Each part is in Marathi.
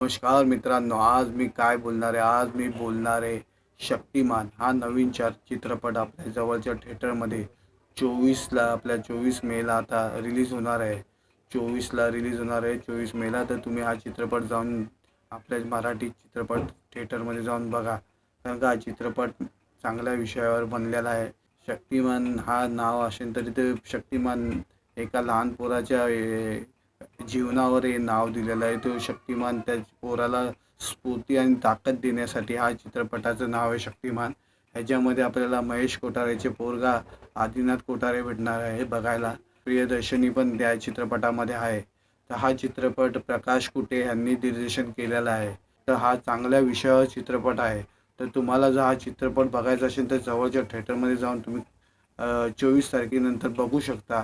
नमस्कार मित्रांनो, आज मी काय बोलणार आहे? आज मी बोलणार आहे शक्तिमान हा नवीन चित्रपट आपल्या जवळच्या थिएटरमध्ये 24ला आपल्या 24 मेला आता रिलीज होणार आहे. 24ला रिलीज होणार आहे 24 मेला. तर तुम्ही हा चित्रपट जाऊन आपल्या मराठी चित्रपट थिएटरमध्ये जाऊन बघा. कारण का हा चित्रपट चांगल्या विषयावर बनलेला आहे. शक्तिमान हा नाव असेल तरी ते शक्तिमान एका लहान पोराच्या जीवनावर हे नाव दिलेलं आहे. तो शक्तिमान त्या पोराला स्फूर्ती आणि ताकद देण्यासाठी हा चित्रपटाचं नाव आहे शक्तिमान. ह्याच्यामध्ये आपल्याला महेश कोठारेचे पोरगा आदिनाथ कोठारे भेटणार आहे बघायला. प्रियदर्शनी पण त्या चित्रपटामध्ये आहे. तर हा चित्रपट प्रकाश कुटे यांनी दिग्दर्शन केलेला आहे. तर हा चांगल्या विषयावर चित्रपट आहे. तर तुम्हाला जर हा चित्रपट बघायचा असेल तर जवळच्या थिएटरमध्ये जाऊन तुम्ही 24 तारखेनंतर बघू शकता.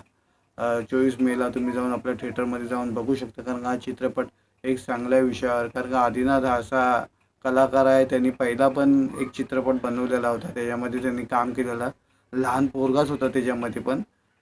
24 मेला तुम्ही जाऊन आपल्या थिएटरमध्ये जाऊन बघू शकता. कारण हा चित्रपट एक चांगल्या विषयावर, कारण का आदिनाथ हा असा कलाकार आहे, त्यांनी पहिला पण एक चित्रपट बनवलेला होता. त्याच्यामध्ये त्यांनी काम केलेलं लहान पोरगाच होता त्याच्यामध्ये पण.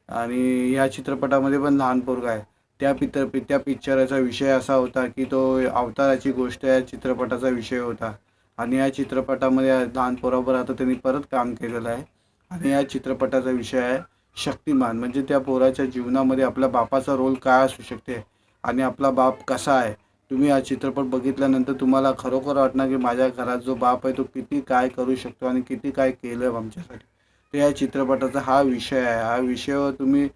आणि ह्या चित्रपटामध्ये पण लहान पोरगा आहे. त्या पिक्चराचा विषय असा होता की तो अवताराची गोष्ट या चित्रपटाचा विषय होता. आणि या चित्रपटामध्ये लहान पोराबरोबर आता त्यांनी परत काम केलेलं आहे. आणि या चित्रपटाचा विषय आहे शक्तिमान. म्हणजे त्या पोराच्या जीवनामध्ये आपल्या बापाचा रोल काय असू शकते आणि आपला बाप कसा आहे. तुम्ही हा चित्रपट बघितल्यानंतर तुम्हाला खरोखर वाटणार की माझ्या घरात जो बाप आहे तो किती काय करू शकतो आणि किती काय केलं आमच्यासाठी. तर या चित्रपटाचा हा विषय आहे. हा विषयावर तुम्ही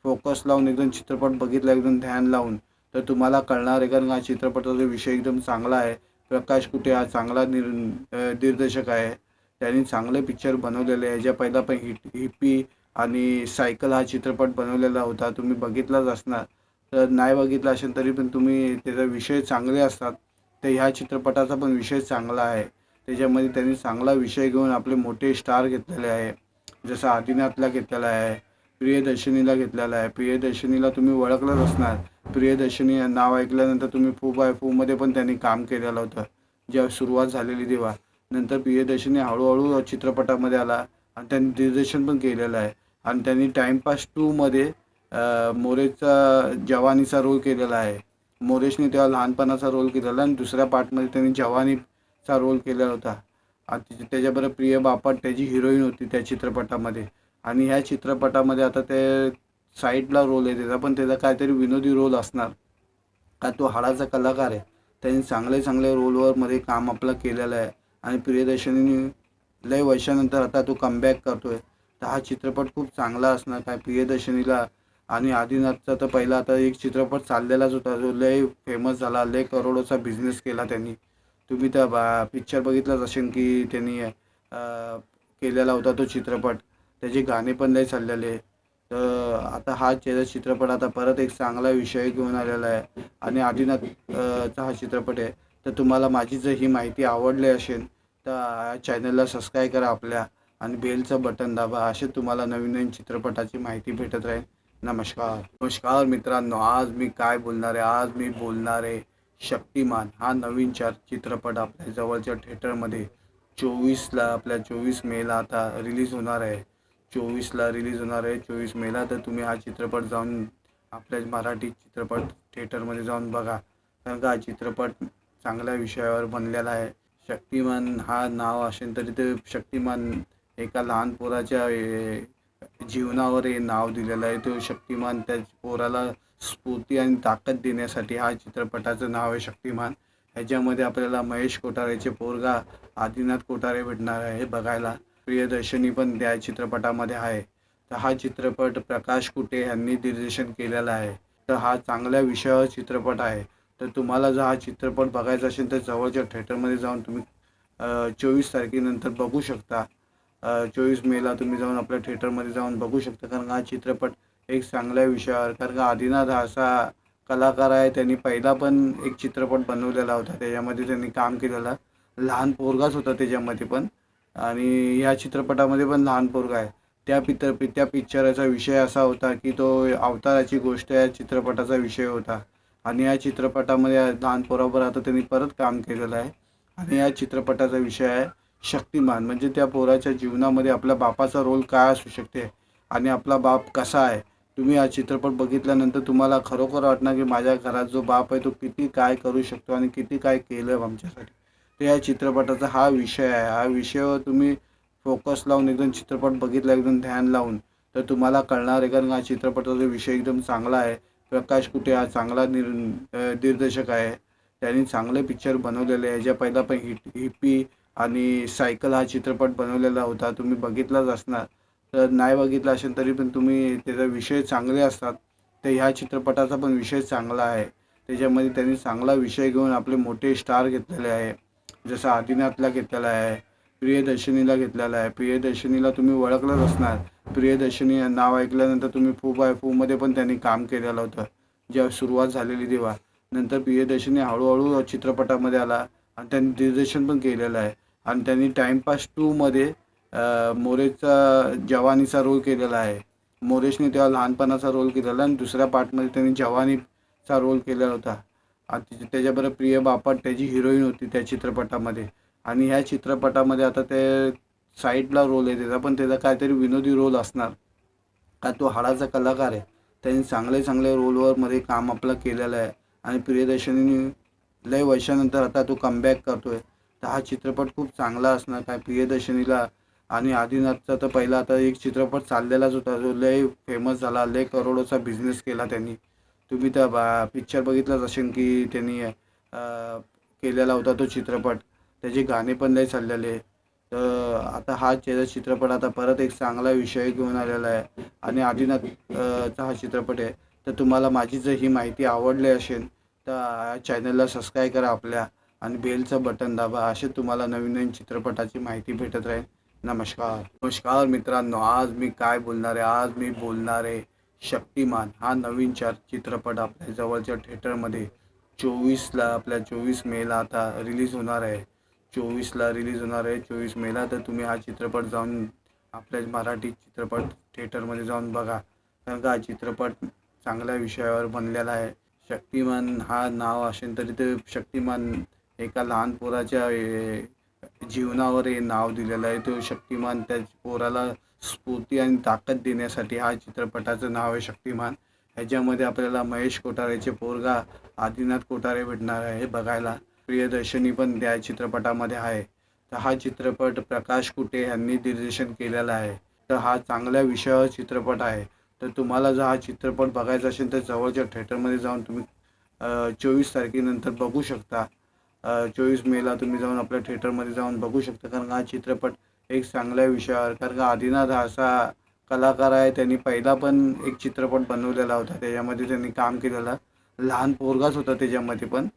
फोकस लावून एकदम चित्रपट बघितला, एकदम ध्यान लावून, तर तुम्हाला कळणार आहे. कारण हा चित्रपटाचा विषय एकदम चांगला आहे. प्रकाश कुटे हा चांगला दिग्दर्शक आहे. त्यांनी चांगले पिक्चर बनवलेले आहे. याच्या पहिला पण हिप्पी आणि सायकल हा चित्रपट बनवलेला होता. तुम्ही बघितलाच असणार. तर नाही बघितला असेल तरी पण तुम्ही त्याचा विषय चांगले असतात. तर ह्या चित्रपटाचा पण विषय चांगला आहे. त्याच्यामध्ये त्यांनी चांगला विषय घेऊन आपले मोठे स्टार घेतलेले आहे. जसं आदिनाथला घेतलेला आहे, प्रियदर्शनीला घेतलेला आहे. प्रियदर्शनीला तुम्ही ओळखलंच असणार. प्रियदर्शनी नाव ऐकल्यानंतर तुम्ही फू बाय फूमध्ये पण त्यांनी काम केलेलं होतं जेव्हा सुरुवात झालेली तेव्हा. नंतर प्रियदर्शनी हळूहळू चित्रपटामध्ये आला आणि त्यांनी दिग्दर्शन पण केलेलं आहे. आणि त्यांनी टाईमपास 2मध्ये मोरेचा जवानीचा रोल केलेला आहे. मोरेशने तेव्हा लहानपणाचा रोल केलेला आणि दुसऱ्या पार्टमध्ये त्यांनी जवानीचा रोल केलेला होता. आणि त्याच्याबरोबर प्रिया बापट त्याची हिरोईन होती त्या चित्रपटामध्ये. आणि ह्या चित्रपटामध्ये आता ते साईडला रोल आहे त्याचा, पण त्याचा काहीतरी विनोदी रोल असणार. का तो हाडाचा कलाकार आहे. त्यांनी चांगले चांगले रोलवर मध्ये काम आपलं केलेलं आहे. आणि प्रियदर्शनीने लय वर्षानंतर आता तो कमबॅक करतोय. तर हा चित्रपट खूप चांगला असणार. काय प्रियदर्शनीला आणि आदिनाथचा तर पहिला आता एक चित्रपट चाललेलाच होता जो लय फेमस झाला, लय करोडोचा बिझनेस केला त्यांनी. तुम्ही त्या पिक्चर बघितलाच असेल की त्यांनी केलेला होता तो चित्रपट. त्याचे गाणे पण लय चाललेले. तर आता हा चित्रपट आता परत एक चांगला विषय घेऊन आलेला आहे. आणि आदिनाथ चा हा चित्रपट आहे. तर तुम्हाला माझी जर ही माहिती आवडली असेल तर चॅनलला सबस्क्राईब करा आपल्या आणि बेलचं बटन दाबा. असे तुम्हाला नवीन नवीन चित्रपटाची माहिती भेटत राहील. नमस्कार मित्रांनो, आज मी काय बोलणार आहे? आज मी बोलणार आहे शक्तिमान हा नवीन चित्रपट आपल्या जवळच्या थिएटरमध्ये 24 मेला आता रिलीज होणार आहे. 24 मेला. तर तुम्ही हा चित्रपट जाऊन आपल्या मराठी चित्रपट थिएटरमध्ये जाऊन बघा. कारण का हा चित्रपट चांगल्या विषयावर बनलेला आहे. शक्तिमान हा नाव असेल तरी ते शक्तिमान एका लहान पोराच्या जीवनावर हे नाव दिलेलं आहे. तो शक्तिमान त्या पोराला स्फूर्ती आणि ताकद देण्यासाठी हा चित्रपटाचं नाव आहे शक्तिमान. ह्याच्यामध्ये आपल्याला महेश कोठारेचे पोरगा आदिनाथ कोठारे भेटणार आहे बघायला. प्रियदर्शनी पण त्या चित्रपटामध्ये आहे. तर हा चित्रपट प्रकाश कुटे यांनी दिग्दर्शन केलेला आहे. तर हा चांगल्या विषयावर चित्रपट आहे. तर तुम्हाला जर हा चित्रपट बघायचा असेल तर जवळच्या थिएटरमध्ये जाऊन तुम्ही 24 तारखेनंतर बघू शकता. 24 मेला तुम्ही जाऊन आपल्या थिएटरमध्ये जाऊन बघू शकता. कारण हा चित्रपट एक चांगल्या विषयावर, कारण का आदिनाथ हा असा कलाकार आहे, त्यांनी पहिला पण एक चित्रपट बनवलेला होता. त्याच्यामध्ये त्यांनी काम केलेलं लहान पोरगाच होता त्याच्यामध्ये पण. आणि ह्या चित्रपटामध्ये पण लहान पोरगा आहे. त्या पिक्चराचा विषय असा होता की तो अवताराची गोष्ट या चित्रपटाचा विषय होता. आणि या चित्रपटामध्ये लहान पोराबरोबर आता त्यांनी परत काम केलेलं आहे. आणि या चित्रपटाचा विषय आहे शक्तिमान. म्हणजे त्या पोराच्या जीवनामध्ये आपल्या बापाचा रोल काय असू शकते आणि आपला बाप कसा आहे. तुम्ही हा चित्रपट बघितल्यानंतर तुम्हाला खरोखर वाटणार की माझ्या घरात जो बाप आहे तो किती काय करू शकतो आणि किती काय केलं आमच्यासाठी. तर या चित्रपटाचा हा विषय आहे. हा विषयावर तुम्ही फोकस लावून एकदम चित्रपट बघितला, एकदम ध्यान लावून, तर तुम्हाला कळणार आहे. कारण हा चित्रपटाचा विषय एकदम चांगला आहे. प्रकाश कुटे हा चांगला दिग्दर्शक आहे. त्यांनी चांगले पिक्चर बनवलेले आहे. याच्या पहिला पण हिप्पी आणि सायकल हा चित्रपट बनवलेला होता. तुम्ही बघितलाच असणार. तर नाही बघितला असेल तरी पण तुम्ही त्याचा विषय चांगले असतात. तर ह्या चित्रपटाचा पण विषय चांगला आहे. त्याच्यामध्ये त्यांनी चांगला विषय घेऊन आपले मोठे स्टार घेतलेले आहे. जसं आदिनाथला घेतलेला आहे, प्रियदर्शनीला घेतलेला आहे. प्रियदर्शनीला तुम्ही ओळखलंच असणार. प्रियदर्शनी नाव ऐकल्यानंतर तुम्ही फू बाय फूमध्ये पण त्यांनी काम केलेलं होतं जेव्हा सुरुवात झालेली तेव्हा. नंतर प्रियदर्शनी हळूहळू चित्रपटामध्ये आला आणि त्यांनी दिग्दर्शन पण केलेलं आहे. आणि त्यांनी टाईमपास 2मध्ये मोरेचा जवानीचा रोल केलेला आहे. मोरेशने तेव्हा लहानपणाचा रोल केलेला आणि दुसऱ्या पार्टमध्ये त्यांनी जवानीचा रोल केलेला होता. आणि त्याच्याबरोबर प्रिया बापट त्याची हिरोईन होती त्या चित्रपटामध्ये. आणि ह्या चित्रपटामध्ये आता ते साईडला रोल आहे त्याचा, पण त्याचा काहीतरी विनोदी रोल असणार. का तो हाडाचा कलाकार आहे. त्यांनी चांगले चांगले रोलवर मध्ये काम आपलं केलेलं आहे. आणि प्रियदर्शनीने लय वर्षानंतर आता तो कमबॅक करतोय. तर हा चित्रपट खूप चांगला असणार. काय प्रियदर्शनीला आणि आदिनाथचा तर पहिला आता एक चित्रपट चाललेलाच होता जो लय फेमस झाला, लय करोडोचा बिझनेस केला त्यांनी. तुम्ही त्या पिक्चर बघितलाच असेल की त्यांनी केलेला होता तो चित्रपट. त्याचे गाणे पण लय चाललेले. तर आता हा चित्रपट आता परत एक चांगला विषय घेऊन आलेला आहे आणि आदिनाथचा हा चित्रपट आहे. तर तुम्हाला माझी जर ही माहिती आवडली असेल तर चॅनलला सबस्क्राईब करा आपल्या आणि बेलचं बटन दाबा. असे तुम्हाला नवीन नवीन चित्रपटाची माहिती भेटत राहील. नमस्कार मित्रांनो, आज मी काय बोलणार आहे, आज मी बोलणार आहे शक्तिमान हा नवीन चित्रपट आपल्या जवळच्या थिएटरमध्ये 24ला आपल्या 24 मेला आता रिलीज होणार आहे. 24ला रिलीज होणार आहे 24 मेला. तर तुम्ही हा चित्रपट जाऊन आपल्या मराठी चित्रपट थिएटरमध्ये जाऊन बघा. कारण का हा चित्रपट चांगल्या विषयावर बनलेला आहे. शक्तिमान हा नाव असेल तरी ते शक्तिमान एका लहान पोराच्या जीवनावर हे नाव दिलेलं आहे. तो शक्तिमान त्या पोराला स्फूर्ती आणि ताकद देण्यासाठी हा चित्रपटाचं नाव आहे शक्तिमान. ह्याच्यामध्ये आपल्याला महेश कोठारेचे पोरगा आदिनाथ कोठारे भेटणार आहे बघायला. प्रियदर्शनी पण त्या चित्रपटामध्ये आहे. तर हा चित्रपट प्रकाश कुटे यांनी दिग्दर्शन केलेला आहे. तर हा चांगल्या विषयावर चित्रपट आहे. तर तुम्हाला जर हा चित्रपट बघायचा असेल तर जवळच्या थिएटरमध्ये जाऊन तुम्ही 24 तारखेनंतर बघू शकता. 24 मेला तुम्ही जाऊन आपल्या थिएटरमध्ये जाऊन बघू शकता. कारण हा चित्रपट एक चांगल्या विषयावर, कारण का आदिनाथ हा असा कलाकार आहे. त्यांनी पहिला पण एक चित्रपट बनवलेला होता. त्याच्यामध्ये त्यांनी काम केलेलं. लहान पोरगाच होता त्याच्यामध्ये पण.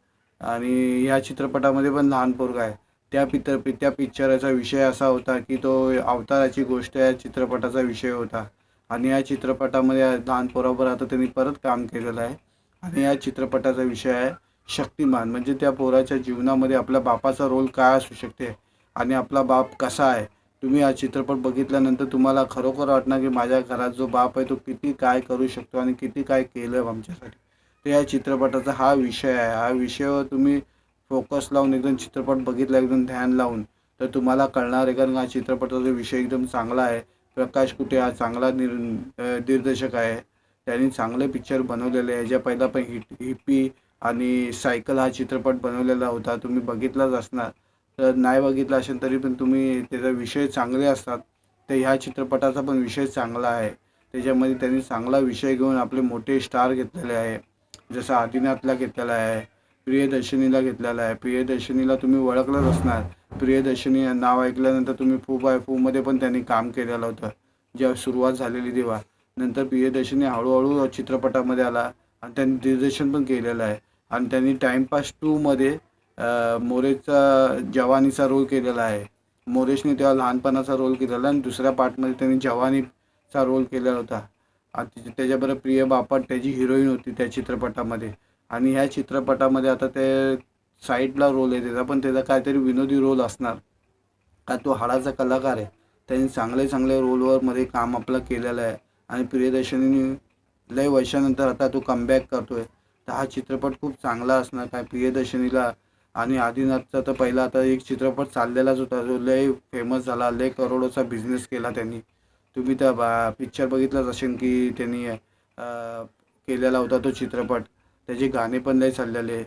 आणि ह्या चित्रपटामध्ये पण लहान पोरगा आहे. त्या पिक्चराचा विषय असा होता की तो अवताराची गोष्ट या चित्रपटाचा विषय होता. आणि या चित्रपटामध्ये लहान पोराबरोबर आता त्यांनी परत काम केलेलं आहे. आणि या चित्रपटाचा विषय आहे शक्तिमान. म्हणजे त्या पोराच्या जीवनामध्ये आपल्या बापाचा रोल काय असू शकते आणि आपला बाप कसा आहे. तुम्ही हा चित्रपट बघितल्यानंतर तुम्हाला खरोखर वाटणार की माझ्या घरात जो बाप आहे तो किती काय करू शकतो आणि किती काय केलं आमच्यासाठी. तर या चित्रपटाचा हा विषय आहे. हा विषयावर तुम्ही फोकस लावून एकदम चित्रपट बघितला, एकदम ध्यान लावून, तर तुम्हाला कळणार आहे. कारण हा चित्रपटाचा विषय एकदम चांगला आहे. प्रकाश कुटे हा चांगला दिग्दर्शक आहे. त्यांनी चांगले पिक्चर बनवलेले आहे. याच्या पहिला पण हिप्पी आणि सायकल हा चित्रपट बनवलेला होता. तुम्ही बघितलाच असणार. तर नाही बघितला असेल तरी पण तुम्ही त्याचा विषय चांगले असतात. तर ह्या चित्रपटाचा पण विषय चांगला आहे. त्याच्यामध्ये त्यांनी चांगला विषय घेऊन आपले मोठे स्टार घेतलेले आहे. जसं आदिनाथला घेतलेला आहे, प्रियदर्शनीला घेतलेला आहे. प्रियदर्शनीला तुम्ही ओळखलंच असणार. प्रियदर्शनी नाव ऐकल्यानंतर तुम्ही फू बाय फूमध्ये पण त्यांनी काम केलेलं होतं जेव्हा सुरुवात झालेली तेव्हा. नंतर प्रियदर्शनी हळूहळू चित्रपटामध्ये आला आणि त्यांनी दिग्दर्शन पण केलेलं आहे. आणि त्यांनी टाईमपास 2मध्ये मोरेचा जवानीचा रोल केलेला आहे. मोरेशने तेव्हा लहानपणाचा रोल केलेला आणि दुसऱ्या पार्टमध्ये त्यांनी जवानीचा रोल केलेला होता. आणि त्याच्याबरोबर प्रिया बापट त्याची हिरोईन होती त्या चित्रपटामध्ये. आणि ह्या चित्रपटामध्ये आता ते साईडला रोल आहे त्याचा, पण त्याचा काहीतरी विनोदी रोल असणार. का तो हाडाचा कलाकार आहे. त्यांनी चांगले चांगले रोलवर मध्ये काम आपलं केलेलं आहे. आणि प्रियदर्शनीने लय वर्षानंतर आता तो कमबॅक करतोय. तर हा चित्रपट खूप चांगला असणार. काय प्रियदर्शनीला आणि आदिनाथचा तर पहिला आता एक चित्रपट चाललेलाच होता जो लय फेमस झाला, लय करोडोचा बिझनेस केला त्यांनी. तुम्ही त्या पिक्चर बघितलाच असेल की त्यांनी केलेला होता तो चित्रपट. त्याचे गाणे पण लय चाललेले.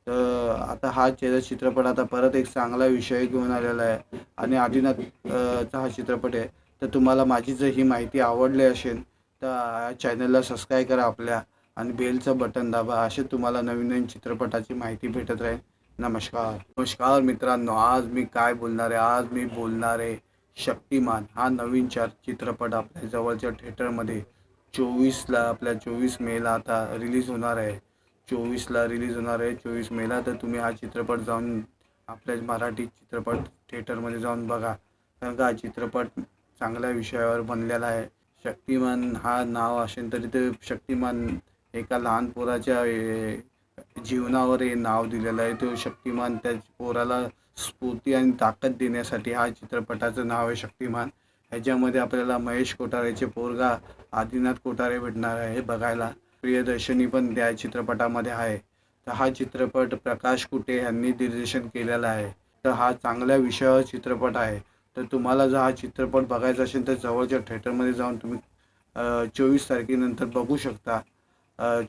तर आता हा चित्रपट आता परत एक चांगला विषय घेऊन आलेला आहे आणि आदिनाथ चा हा चित्रपट आहे. तर तुम्हाला माझी जर ही माहिती आवडली असेल तर चॅनलला सबस्क्राईब करा आपल्या आणि बेलचं बटन दाबा. असे तुम्हाला नवीन नवीन चित्रपटाची माहिती भेटत राहील. नमस्कार. नमस्कार मित्रांनो, आज मी काय बोलणार आहे, आज मी बोलणार आहे शक्तिमान हा नवीन चित्रपट आपल्या जवळच्या थिएटरमध्ये 24ला आपल्या 24 मेला आता रिलीज होणार आहे. 24ला रिलीज होणार आहे 24 मेला. तर तुम्ही हा चित्रपट जाऊन आपल्या मराठी चित्रपट थिएटरमध्ये जाऊन बघा. कारण का हा चित्रपट चांगल्या विषयावर बनलेला आहे. शक्तिमान हा नाव असेल तरी ते शक्तिमान एका लहान पोराच्या जीवनावर हे नाव दिलेलं आहे. तो शक्तिमान त्या पोराला स्फूर्ती आणि ताकद देण्यासाठी हा चित्रपटाचं नाव आहे शक्तिमान. ह्याच्यामध्ये आपल्याला महेश कोठारेचे पोरगा आदिनाथ कोठारे भेटणार आहे बघायला. प्रियदर्शनी पण त्या चित्रपटामध्ये आहे. तर हा चित्रपट प्रकाश कुटे यांनी दिग्दर्शन केलेला आहे. तर हा चांगल्या विषयावर चित्रपट आहे. तर तुम्हाला जर हा चित्रपट बघायचा असेल तर जवळच्या थिएटरमध्ये जाऊन तुम्ही 24 तारखेनंतर बघू शकता.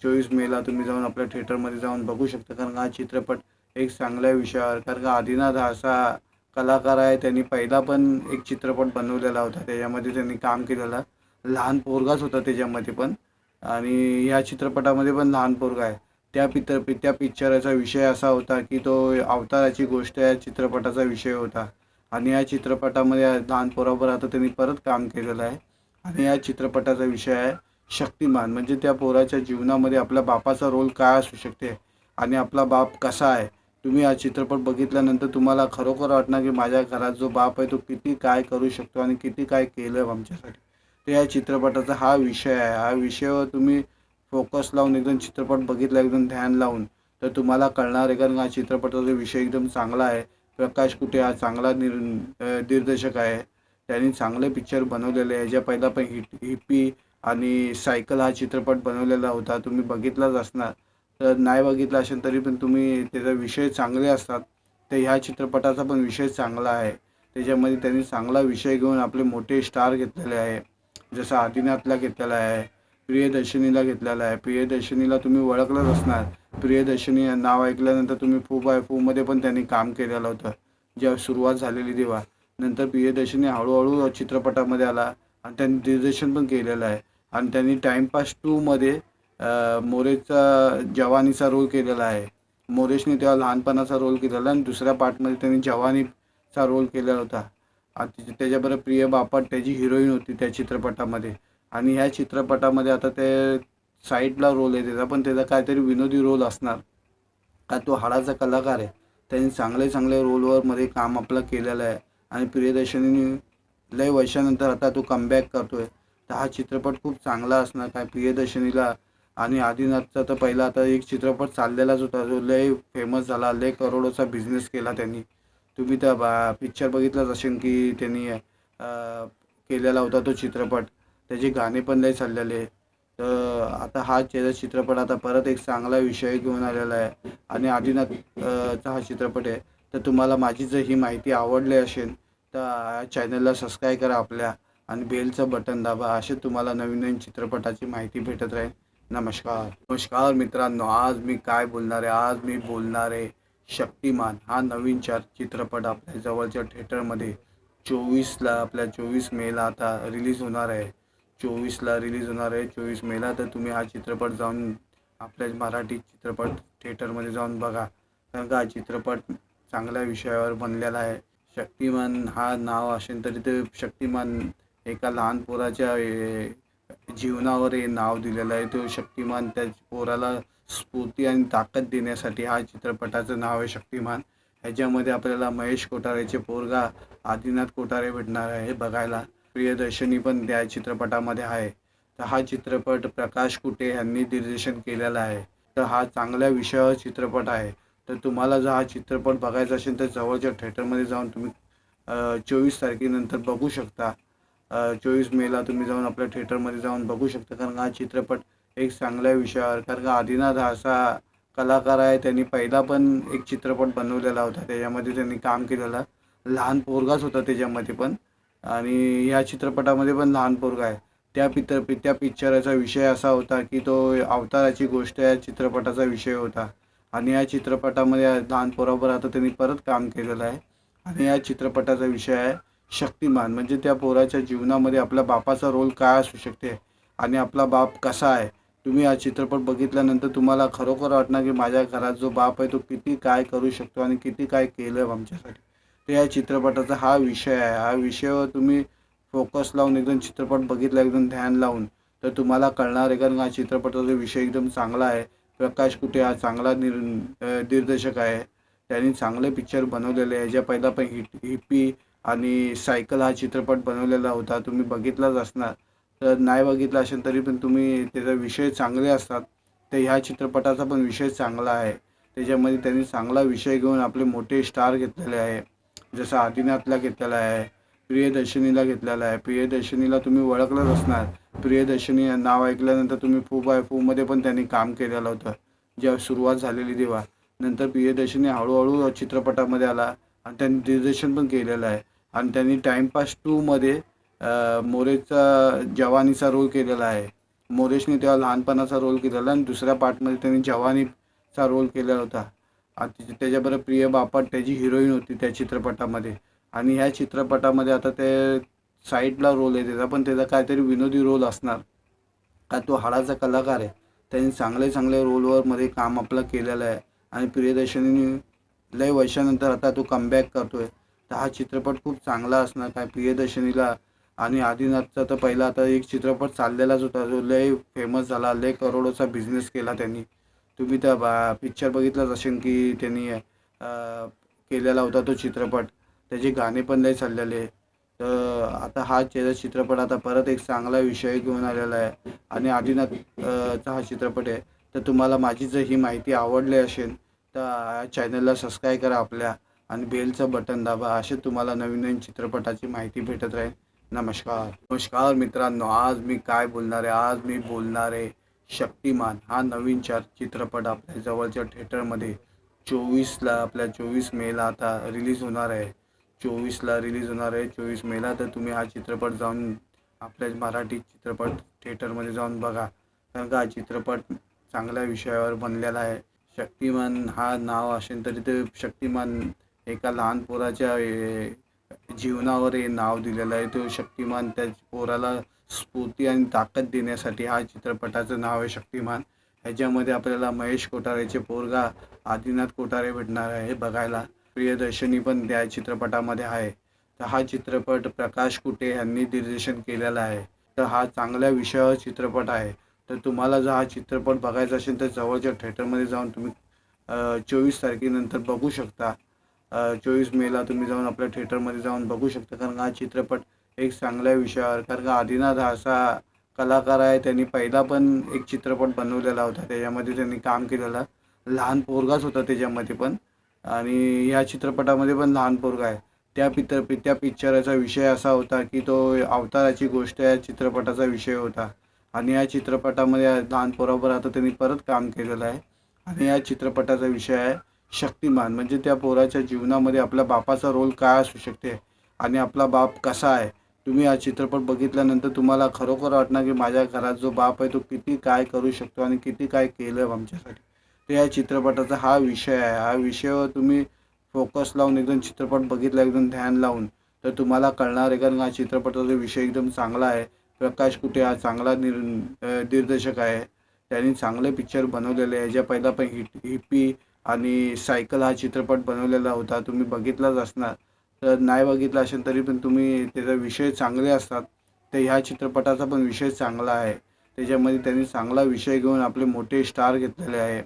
24 मेला तुम्ही जाऊन आपल्या थिएटरमध्ये जाऊन बघू शकता. कारण हा चित्रपट एक चांगल्या विषयावर, कारण का आदिनाथ हा असा कलाकार आहे. त्यांनी पहिला पण एक चित्रपट बनवलेला होता. त्याच्यामध्ये त्यांनी काम केलेलं लहान पोरगाच होता त्याच्यामध्ये पण. आणि ह्या चित्रपटामध्ये पण लहान पोरगा आहे. त्या पिक्चराचा विषय असा होता की तो अवताराची गोष्ट या चित्रपटाचा विषय होता. आणि या चित्रपटामध्ये लहान पोराबरोबर आता त्यांनी परत काम केलेलं आहे. आणि या चित्रपटाचा विषय आहे शक्तिमान. म्हणजे त्या पोराच्या जीवनामध्ये आपल्या बापाचा रोल काय असू शकते आणि आपला बाप कसा आहे. तुम्ही हा चित्रपट बघितल्यानंतर तुम्हाला खरोखर वाटणार की माझ्या घरात जो बाप आहे तो किती काय करू शकतो आणि किती काय केलं आमच्यासाठी. तर या चित्रपटाचा हा विषय आहे. हा विषयावर तुम्ही फोकस लावून एकदम चित्रपट बघितला एकदम ध्यान लावून तर तुम्हाला कळणार आहे. कारण हा चित्रपटाचा विषय एकदम चांगला आहे. प्रकाश कुटे हा चांगला दिग्दर्शक आहे. त्यांनी चांगले पिक्चर बनवलेले आहे. ह्याच्या पहिला पण हिप्पी आणि सायकल हा चित्रपट बनवलेला होता. तुम्ही बघितलाच असणार. तर नाही बघितला असेल तरी पण तुम्ही त्याचा विषय चांगले असतात. तर ह्या चित्रपटाचा पण विषय चांगला आहे. त्याच्यामध्ये त्यांनी चांगला विषय घेऊन आपले मोठे स्टार घेतलेले आहे. जसं आदिनाथला घेतलेला आहे, प्रियदर्शनीला घेतलेला आहे. प्रियदर्शनीला तुम्ही ओळखलंच असणार. प्रियदर्शनी नाव ऐकल्यानंतर तुम्ही फू बाय फूमध्ये पण त्यांनी काम केलेलं होतं जेव्हा सुरुवात झालेली तेव्हा. नंतर प्रियदर्शनी हळूहळू चित्रपटामध्ये आला आणि त्यांनी दिग्दर्शन पण केलेलं आहे. आणि त्यांनी टाइमपास 2मध्ये मोरेचा जवानीचा रोल केलेला आहे. मोरेशने तेव्हा लहानपणाचा रोल केलेला आणि दुसऱ्या पार्टमध्ये त्यांनी जवानीचा रोल केलेला होता. आणि त्याच्याबरोबर प्रिया बापट त्याची हिरोईन होती त्या चित्रपटामध्ये. आणि ह्या चित्रपटामध्ये आता ते साईडला रोल आहे त्याचा, पण त्याचा काहीतरी विनोदी रोल असणार का तो हाडाचा कलाकार आहे. त्यांनी चांगले चांगले रोलवरमध्ये काम आपलं केलेलं आहे. आणि प्रियदर्शनीने लय वर्षानंतर आता तो कमबॅक करतोय. तर हा चित्रपट खूप चांगला असणार. काय प्रियदर्शनीला आणि आदिनाथचा तर पहिला आता एक चित्रपट चाललेलाच होता जो लय फेमस झाला. लय करोडोचा बिझनेस केला त्यांनी. तुम्ही त्या पिक्चर बघितलाच असेल की त्यांनी केलेला होता तो चित्रपट. त्याचे गाणे पण लय चाललेले. तर आता हा चित्रपट आता परत एक चांगला विषय घेऊन आलेला आहे आणि आदिनाथ चा हा चित्रपट आहे. तर तुम्हाला माझी जर ही माहिती आवडली असेल तर चॅनलला सबस्क्राईब करा आपल्या आणि बेलचं बटन दाबा. असे तुम्हाला नवीन नवीन चित्रपटाची माहिती भेटत राहील. नमस्कार. नमस्कार मित्रांनो, आज मी काय बोलणार आहे, आज मी बोलणार आहे शक्तिमान हा नवीन चित्रपट आपल्या जवळच्या थिएटरमध्ये 24ला आपल्या 24 मेला आता रिलीज होणार आहे. 24ला रिलीज होणार आहे 24 मेला. तर तुम्ही हा चित्रपट जाऊन आपल्या मराठी चित्रपट थिएटरमध्ये जाऊन बघा. कारण का हा चित्रपट चांगल्या विषयावर बनलेला आहे. शक्तिमान हा नाव असेल तरी ते शक्तिमान एका लहान पोराच्या जीवनावर हे नाव दिलेलं आहे. तो शक्तिमान त्या पोराला स्फूर्ती आणि ताकद देण्यासाठी हा चित्रपटाचं नाव आहे शक्तिमान. ह्याच्यामध्ये आपल्याला महेश कोठारेचे पोरगा आदिनाथ कोठारे भेटणार आहे बघायला. प्रियदर्शनी पण त्या चित्रपटामध्ये आहे. तर हा चित्रपट प्रकाश कुटे यांनी दिग्दर्शन केलेला आहे. तर हा चांगल्या विषयावर चित्रपट आहे. तर तुम्हाला जर हा चित्रपट बघायचा असेल तर जवळच्या थिएटरमध्ये जाऊन तुम्ही 24 तारखेनंतर बघू शकता. 24 मेला तुम्ही जाऊन आपल्या थिएटरमध्ये जाऊन बघू शकता. कारण हा चित्रपट एक चांगल्या विषयावर, कारण का आदिनाथ हा असा कलाकार आहे. त्यांनी पहिला पण एक चित्रपट बनवलेला होता. त्याच्यामध्ये त्यांनी काम केलेलं लहान पोरगाच होता त्याच्यामध्ये पण. आणि ह्या चित्रपटामध्ये पण लहान पोरगा आहे. त्या पिक्चराचा विषय असा होता की तो अवताराची गोष्ट या चित्रपटाचा विषय होता. आणि या चित्रपटामध्ये लहान पोराबरोबर आता त्यांनी परत काम केलेलं आहे. आणि या चित्रपटाचा विषय आहे शक्तिमान. म्हणजे त्या पोराच्या जीवनामध्ये आपल्या बापाचा रोल काय असू शकते आणि आपला बाप कसा आहे. तुम्ही हा चित्रपट बघितल्यानंतर तुम्हाला खरोखर वाटणार की माझ्या घरात जो बाप आहे तो किती काय करू शकतो आणि किती काय केलं आमच्यासाठी. तर या चित्रपटाचा हा विषय आहे. हा विषयावर तुम्ही फोकस लावून एकदम चित्रपट बघितला एकदम ध्यान लावून तर तुम्हाला कळणार आहे. कारण हा चित्रपटाचा विषय एकदम चांगला आहे. प्रकाश कुटे हा चांगला दिग्दर्शक आहे. त्यांनी चांगले पिक्चर बनवलेले आहे. ह्याच्या पहिला पण हिप्पी आणि सायकल हा चित्रपट बनवलेला होता. तुम्ही बघितलाच असणार. तर नाही बघितला असेल तरी पण तुम्ही त्याचा विषय चांगले असतात. तर ह्या चित्रपटाचा पण विषय चांगला आहे. त्याच्यामध्ये त्यांनी चांगला विषय घेऊन आपले मोठे स्टार घेतलेले आहे. जसं आदिनाथला घेतलेला आहे, प्रियदर्शनीला घेतलेला आहे. प्रियदर्शनीला तुम्ही ओळखलंच असणार. प्रियदर्शनी नाव ऐकल्यानंतर तुम्ही फू बाय फूमध्ये पण त्यांनी काम केलेलं होतं जेव्हा सुरुवात झालेली तेव्हा. नंतर प्रियदर्शनी हळूहळू चित्रपटामध्ये आला आणि त्यांनी दिग्दर्शन पण केलेलं आहे. आणि त्यांनी टाईमपास 2मध्ये मोरेचा जवानीचा रोल केलेला आहे. मोरेशने तेव्हा लहानपणाचा रोल केलेला आणि दुसऱ्या पार्टमध्ये त्यांनी जवानीचा रोल केलेला होता. आणि त्याच्याबरोबर प्रिया बापट त्याची हिरोईन होती त्या चित्रपटामध्ये. आणि ह्या चित्रपटामध्ये आता ते साईडला रोल आहे त्याचा, पण त्याचा काहीतरी विनोदी रोल असणार का तो हाडाचा कलाकार आहे. त्यांनी चांगले चांगले रोलवरमध्ये काम आपलं केलेलं आहे. आणि प्रियदर्शनीने लय वर्षानंतर आता तो कमबॅक करतोय. तर हा चित्रपट खूप चांगला असणार. काय प्रियदर्शनीला आणि आदिनाथचा तर पहिला आता एक चित्रपट चाललेलाच होता जो लय फेमस झाला, लय करोडोचा बिझनेस केला त्यांनी. तुम्ही त्या पिक्चर बघितलंच असेल की त्यांनी केलेला होता तो चित्रपट. त्याचे गाणे पण लय चाललेले. तर आता हा चित्रपट आता परत एक चांगला विषय घेऊन आलेला आहे. आणि आदिनाथचा हा चित्रपट आहे. तर तुम्हाला माझी जर ही माहिती आवडली असेल तर चॅनलला सबस्क्राईब करा आपल्या आणि बेलचं बटन दाबा. असे तुम्हाला नवीन नवीन चित्रपटाची माहिती भेटत राहील. नमस्कार मित्रांनो. आज मी काय बोलणार आहे, आज मी बोलणार आहे शक्तिमान हा नवीन चित्रपट आपल्या जवळच्या थिएटरमध्ये 24 मेला आता रिलीज होणार आहे. 24ला रिलीज होणार आहे, 24 मेला. तर तुम्ही हा चित्रपट जाऊन आपल्या मराठी चित्रपट थिएटरमध्ये जाऊन बघा. कारण का हा चित्रपट चांगल्या विषयावर बनलेला आहे. शक्तिमान हा नाव असेल तरी ते शक्तिमान एका लहान पोराच्या जीवनावर हे नाव दिलेलं आहे. तो शक्तिमान त्या पोराला स्फूर्ती आणि ताकद देण्यासाठी हा चित्रपटाचं नाव आहे शक्तिमान. ह्याच्यामध्ये आपल्याला महेश कोठारेचे पोरगा आदिनाथ कोठारे भेटणार आहे बघायला. प्रियदर्शनी पण त्या चित्रपटामध्ये आहे. तर हा चित्रपट प्रकाश कुटे यांनी दिग्दर्शन केलेला आहे. तर हा चांगल्या विषयावर चित्रपट आहे. तर तुम्हाला जर हा चित्रपट बघायचा असेल तर जवळच्या थिएटरमध्ये जाऊन तुम्ही 24 तारखेनंतर बघू शकता. 24 मेला तुम्ही जाऊन आपल्या थिएटरमध्ये जाऊन बघू शकता. कारण हा चित्रपट एक चांगल्या विषयावर, कारण का आदिनाथ हा असा कलाकार आहे. त्यांनी पहिला पण एक चित्रपट बनवलेला होता. त्याच्यामध्ये त्यांनी काम केलेलं लहान पोरगाच होता त्याच्यामध्ये पण. आणि ह्या चित्रपटामध्ये पण लहान पोरगा आहे. त्या पिक्चराचा विषय असा होता की तो अवताराची गोष्ट या चित्रपटाचा विषय होता. आणि या चित्रपटामध्ये लहान पोराबरोबर आता त्यांनी परत काम केलेलं आहे. आणि या चित्रपटाचा विषय आहे शक्तिमान. म्हणजे त्या पोराच्या जीवनामध्ये आपल्या बापाचा रोल काय असू शकते आणि आपला बाप कसा आहे. तुम्ही हा चित्रपट बघितल्यानंतर तुम्हाला खरोखर वाटणार की माझ्या घरात जो बाप आहे तो किती काय करू शकतो आणि किती काय केलं आमच्यासाठी. तर या चित्रपटाचा हा विषय आहे. हा विषयावर तुम्ही फोकस लावून एकदम चित्रपट बघितला एकदम ध्यान लावून तर तुम्हाला कळणार आहे. कारण हा चित्रपटाचा विषय एकदम चांगला आहे. प्रकाश कुटे हा चांगला दिग्दर्शक आहे. त्यांनी चांगले पिक्चर बनवलेले आहे. ह्याच्या पहिला पण हिप्पी आणि सायकल हा चित्रपट बनवलेला होता. तुम्ही बघितलाच असणार. तर नाही बघितला असेल तरी पण तुम्ही त्याचा विषय चांगले असतात. तर ह्या चित्रपटाचा पण विषय चांगला आहे. त्याच्यामध्ये त्यांनी चांगला विषय घेऊन आपले मोठे स्टार घेतलेले आहे.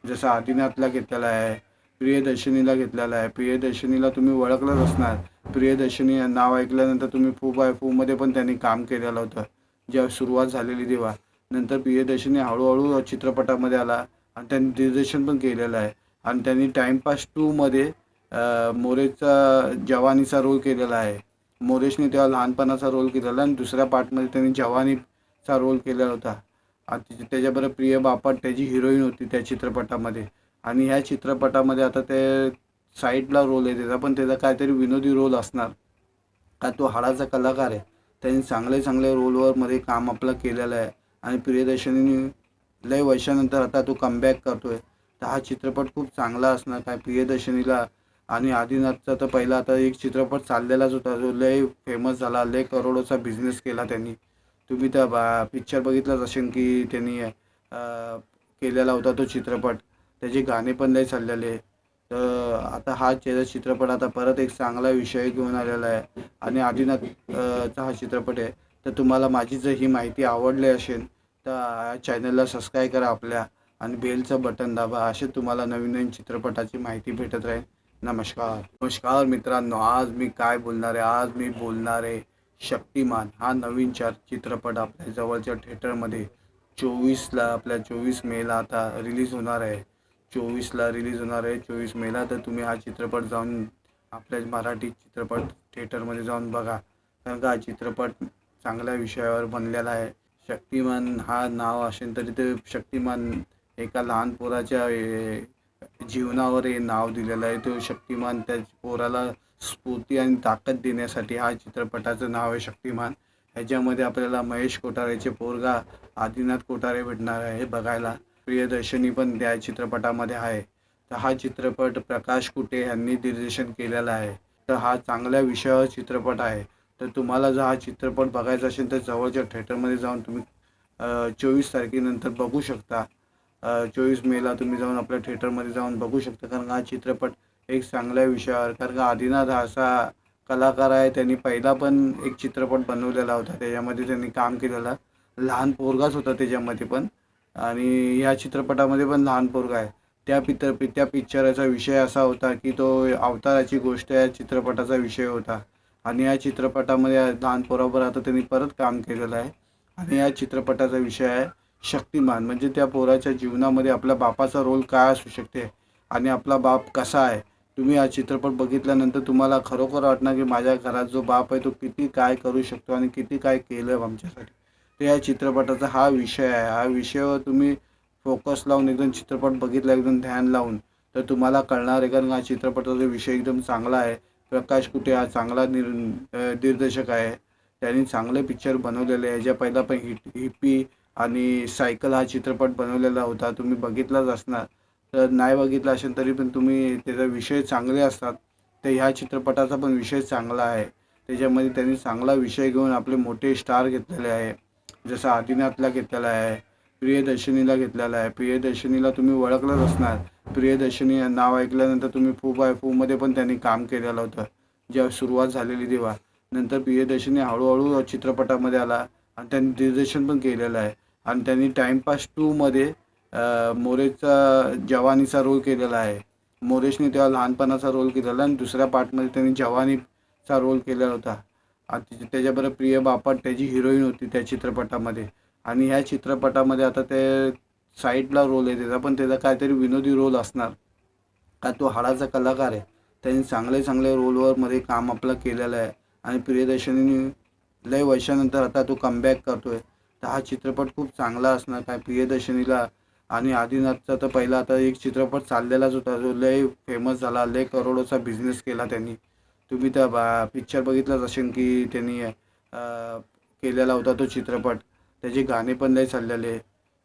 जसं आदिनाथला घेतलेला आहे, प्रियदर्शनीला घेतलेला आहे. प्रियदर्शनीला तुम्ही ओळखलंच असणार. प्रियदर्शनी नाव ऐकल्यानंतर तुम्ही फू बाय फूमध्ये पण त्यांनी काम केलेलं होतं जेव्हा सुरुवात झालेली तेव्हा. नंतर प्रियदर्शनी हळूहळू चित्रपटामध्ये आला आणि त्यांनी दिग्दर्शन पण केलेलं आहे. आणि त्यांनी टाईमपास 2मध्ये मोरेचा जवानीचा रोल केलेला आहे. मोरेशने तेव्हा लहानपणाचा रोल केलेला आणि दुसऱ्या पार्टमध्ये त्यांनी जवानीचा रोल केलेला होता. आणि त्याच्याबरोबर प्रिया बापट त्याची हिरोईन होती त्या चित्रपटामध्ये. आणि ह्या चित्रपटामध्ये आता ते साईडला रोल आहे त्याचा, पण त्याचा काहीतरी विनोदी रोल असणार का तो हाडाचा कलाकार आहे. त्यांनी चांगले चांगले रोलवर मध्ये काम आपलं केलेलं आहे आणि प्रियदर्शनीने लय वर्षानंतर आता तो कमबॅक करतोय. तर हा चित्रपट खूप चांगला असणार. काय प्रियदर्शनीला आणि आदिनाथचा तर पहिला आता एक चित्रपट चाललेलाच होता जो लय फेमस झाला, लय करोडोचा बिझनेस केला त्यांनी. तुम्ही त्या पिक्चर बघितलाच असेल की त्यांनी केलेला होता तो चित्रपट. त्याचे गाणे पण लय चाललेले. तर आता हा चित्रपट आता परत एक चांगला विषय घेऊन आलेला आहे आणि आदिनाथ चा हा चित्रपट आहे. तर तुम्हाला माझी जर ही माहिती आवडली असेल तर चॅनलला सबस्क्राईब करा आपल्या आणि बेलचं बटन दाबा. असे तुम्हाला नवीन नवीन चित्रपटाची माहिती भेटत राहील. नमस्कार नमस्कार मित्रांनो, आज मी काय बोलणार आहे, आज मी बोलणार आहे शक्तिमान हा नवीन चित्रपट आपल्या जवळच्या थिएटरमध्ये 24ला आपल्या 24 मेला आता रिलीज होणार आहे. 24ला रिलीज होणार आहे 24 मेला. तर तुम्ही हा चित्रपट जाऊन आपल्या मराठी चित्रपट थिएटरमध्ये जाऊन बघा, कारण का हा चित्रपट चांगल्या विषयावर बनलेला आहे. शक्तिमान हा नाव असेल तरी ते शक्तिमान एका लहान पोराच्या जीवनावर हे नाव दिलेलं आहे. तो शक्तिमान त्या पोराला स्फूर्ती आणि ताकद देण्यासाठी हा चित्रपटाचं नाव आहे शक्तिमान. ह्याच्यामध्ये आपल्याला महेश कोठारेचे पोरगा आदिनाथ कोठारे भेटणार आहे बघायला. प्रियदर्शनी पण त्या चित्रपटामध्ये आहे. तर हा चित्रपट प्रकाश कुटे यांनी दिग्दर्शन केलेला आहे. तर हा चांगल्या विषयावर चित्रपट आहे. तर तुम्हाला जर हा चित्रपट बघायचा असेल तर जवळच्या थिएटरमध्ये जाऊन तुम्ही 24 तारखेनंतर बघू शकता. 24 मेला तुम्ही जाऊन आपल्या थिएटरमध्ये जाऊन बघू शकता, कारण हा चित्रपट एक चांगल्या विषयावर, कारण का आदिनाथ हा असा कलाकार आहे. त्यांनी पहिला पण एक चित्रपट बनवलेला होता, त्याच्यामध्ये त्यांनी काम केलेलं. लहान पोरगाच होता त्याच्यामध्ये पण, आणि ह्या चित्रपटामध्ये पण लहान पोरगा आहे. त्या पिक्चराचा विषय असा होता की तो अवताराची गोष्ट या चित्रपटाचा विषय होता. आणि या चित्रपटामध्ये लहान पोराबरोबर आता त्यांनी परत काम केलेलं आहे. आणि या चित्रपटाचा विषय आहे शक्तिमान. म्हणजे त्या पोराच्या जीवनामध्ये आपल्या बापाचा रोल काय असू शकते आणि आपला बाप कसा आहे. तुम्ही हा चित्रपट बघितल्यानंतर तुम्हाला खरोखर वाटणार की माझ्या घरात जो बाप आहे तो किती काय करू शकतो आणि किती काय केलं आमच्यासाठी. तर या चित्रपटाचा हा विषय आहे. हा विषयावर तुम्ही फोकस लावून एकदम चित्रपट बघितला, एकदम ध्यान लावून, तर तुम्हाला कळणार आहे, कारण हा चित्रपटाचा विषय एकदम चांगला आहे. प्रकाश कुटे हा चांगला दिग्दर्शक आहे. त्यांनी चांगले पिक्चर बनवलेले आहे. ज्या पहिला पण हिप्पी आणि सायकल हा चित्रपट बनवलेला होता, तुम्ही बघितलाच असणार. तर नाही बघितला असेल तरी पण तुम्ही त्याचा विषय चांगले असतात. तर ह्या चित्रपटाचा पण विषय चांगला आहे. त्याच्यामध्ये त्यांनी चांगला विषय घेऊन आपले मोठे स्टार घेतलेले आहे. जसं आदिनाथला घेतलेला आहे, प्रियदर्शनीला घेतलेला आहे. प्रियदर्शनीला तुम्ही ओळखलंच असणार. प्रियदर्शनी नाव ऐकल्यानंतर तुम्ही फू बाय फूमध्ये पण त्यांनी काम केलेलं होतं जेव्हा सुरुवात झालेली तेव्हा. नंतर प्रियदर्शनी हळूहळू चित्रपटामध्ये आला आणि त्यांनी दिग्दर्शन पण केलेलं आहे. आणि त्यांनी टाइमपास 2मध्ये मोरेचा जवानीचा रोल केलेला आहे. मोरेशने तेव्हा लहानपणाचा रोल केलेला आणि दुसऱ्या पार्टमध्ये त्यांनी जवानीचा रोल केलेला होता. आणि त्याच्याबरोबर प्रिया बापट त्याची हिरोईन होती त्या चित्रपटामध्ये. आणि ह्या चित्रपटामध्ये आता ते साईडला रोल आहे त्याचा, पण त्याचा काहीतरी विनोदी रोल असणार, का तो हाडाचा कलाकार आहे. त्यांनी चांगले चांगले रोलवर मध्ये काम आपलं केलेलं आहे आणि प्रियदर्शनीने लय वर्षानंतर आता तो कमबॅक करतोय. तर हा चित्रपट खूप चांगला असणार. काय प्रियदर्शनीला आणि आदिनाथचा तर पहिला आता एक चित्रपट चाललेलाच होता जो लय फेमस झाला, लय करोडोचा बिझनेस केला त्यांनी. तुम्ही त्या पिक्चर बघितलाच असेल की त्यांनी केलेला होता तो चित्रपट. त्याचे गाणे पण लय चाललेले.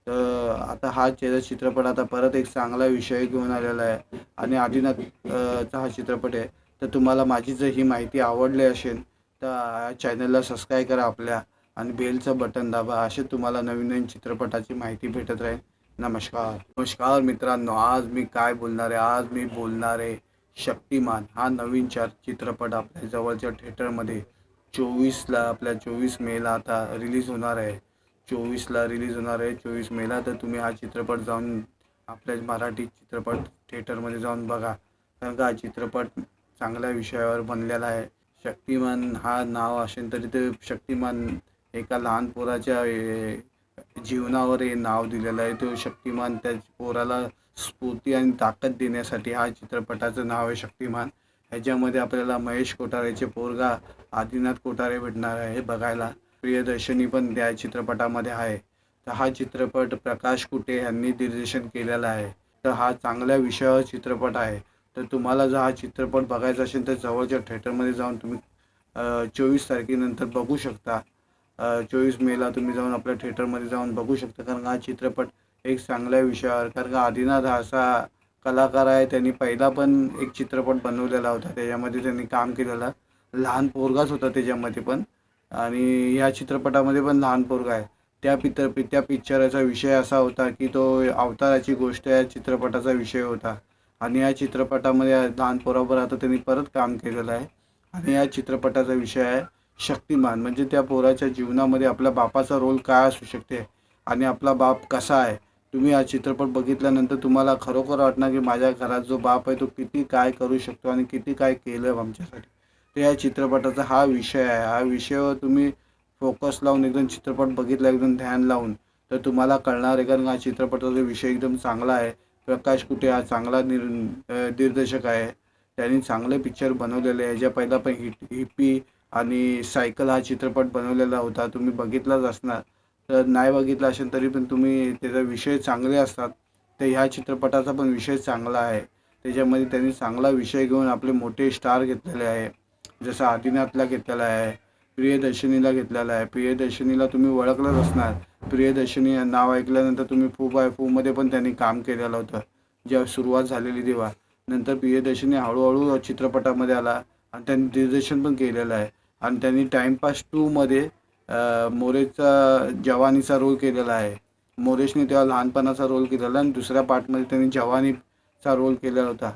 तर आता हा चित्रपट आता परत एक चांगला विषय घेऊन आलेला आहे आणि आदिनाथ चा हा चित्रपट आहे. तर तुम्हाला माझी जर ही माहिती आवडली असेल तर चॅनलला सबस्क्राईब करा आपल्या आणि बेलचं बटन दाबा. असे तुम्हाला नवीन नवीन चित्रपटाची माहिती भेटत राहील. नमस्कार नमस्कार मित्रांनो, आज मी काय बोलणार आहे, आज मी बोलणार आहे शक्तिमान हा नवीन चित्रपट आपल्या जवळच्या थिएटरमध्ये 24ला आपल्या 24 मेला आता रिलीज होणार आहे. 24ला रिलीज होणार आहे 24 मेला. तर तुम्ही हा चित्रपट जाऊन आपल्या मराठी चित्रपट थिएटरमध्ये जाऊन बघा, कारण का हा चित्रपट चांगल्या विषयावर बनलेला आहे. शक्तिमान हा नाव असेल तरी ते शक्तिमान एका लहान पोराच्या जीवनावर हे नाव दिलेलं आहे. तो शक्तिमान त्या पोराला स्फूर्ती आणि ताकद देण्यासाठी हा चित्रपटाचं नाव आहे शक्तिमान. ह्याच्यामध्ये आपल्याला महेश कोठारेचे पोरगा आदिनाथ कोठारे भेटणार आहे बघायला. प्रियदर्शनी पण त्या चित्रपटामध्ये आहे. तर हा चित्रपट प्रकाश कुटे यांनी दिग्दर्शन केलेला आहे. तर हा चांगल्या विषयावर चित्रपट आहे. तर तुम्हाला जर हा चित्रपट बघायचा असेल तर जवळच्या थिएटरमध्ये जाऊन तुम्ही 24 तारखेनंतर बघू शकता. 24 मेला तुम्ही जाऊन आपल्या थिएटरमध्ये जाऊन बघू शकता. कारण हा चित्रपट एक चांगल्या विषयावर, कारण का आदिनाथ हा असा कलाकार आहे, त्यांनी पहिला पण एक चित्रपट बनवलेला होता. त्याच्यामध्ये त्यांनी काम केलेलं. लहान पोरगाच होता त्याच्यामध्ये पण, आणि ह्या चित्रपटामध्ये पण लहान पोरगा आहे. त्या पिक्चराचा विषय असा होता की तो अवताराची गोष्ट या चित्रपटाचा विषय होता. आणि या चित्रपटामध्ये लहान पोराबरोबर आता त्यांनी परत काम केलेलं आहे. आणि या चित्रपटाचा विषय आहे शक्तिमान. म्हणजे त्या पोराच्या जीवनामध्ये आपल्या बापाचा रोल काय असू शकते आणि आपला बाप कसा आहे. तुम्ही हा चित्रपट बघितल्यानंतर तुम्हाला खरोखर वाटणार की माझ्या घरात जो बाप आहे तो किती काय करू शकतो आणि किती काय केलं आमच्यासाठी. तर या चित्रपटाचा हा विषय आहे. हा विषयावर तुम्ही फोकस लावून एकदम चित्रपट बघितला, एकदम ध्यान लावून, तर तुम्हाला कळणार आहे. कारण हा चित्रपटाचा विषय एकदम चांगला आहे. प्रकाश कुटे हा चांगला दिग्दर्शक आहे. त्यांनी चांगले पिक्चर बनवलेले आहे. ज्या पहिला पण हिप्पी आणि सायकल हा चित्रपट बनवलेला होता. तुम्ही बघितलाच असणार. तर नाही बघितला असेल तरी पण तुम्ही त्याचा विषय चांगले असतात. तर ह्या चित्रपटाचा पण विषय चांगला आहे. त्याच्यामध्ये त्यांनी चांगला विषय घेऊन आपले मोठे स्टार घेतलेले आहे. जसं आदिनाथला घेतलेला आहे, प्रियदर्शनीला घेतलेला आहे. प्रियदर्शनीला तुम्ही ओळखलंच असणार. प्रियदर्शनी नाव ऐकल्यानंतर तुम्ही फू बाय फूमध्ये पण त्यांनी काम केलेलं होतं, जेव्हा सुरुवात झालेली तेव्हा. नंतर प्रियदर्शनी हळूहळू चित्रपटामध्ये आला आणि त्यांनी दिग्दर्शन पण केलेलं आहे. आणि त्यांनी टाइमपास 2मध्ये मोरेचा जवानीचा रोल केलेला आहे. मोरेशने तेव्हा लहानपणाचा रोल केलेला आणि दुसऱ्या पार्टमध्ये त्यांनी जवानीचा रोल केलेला होता.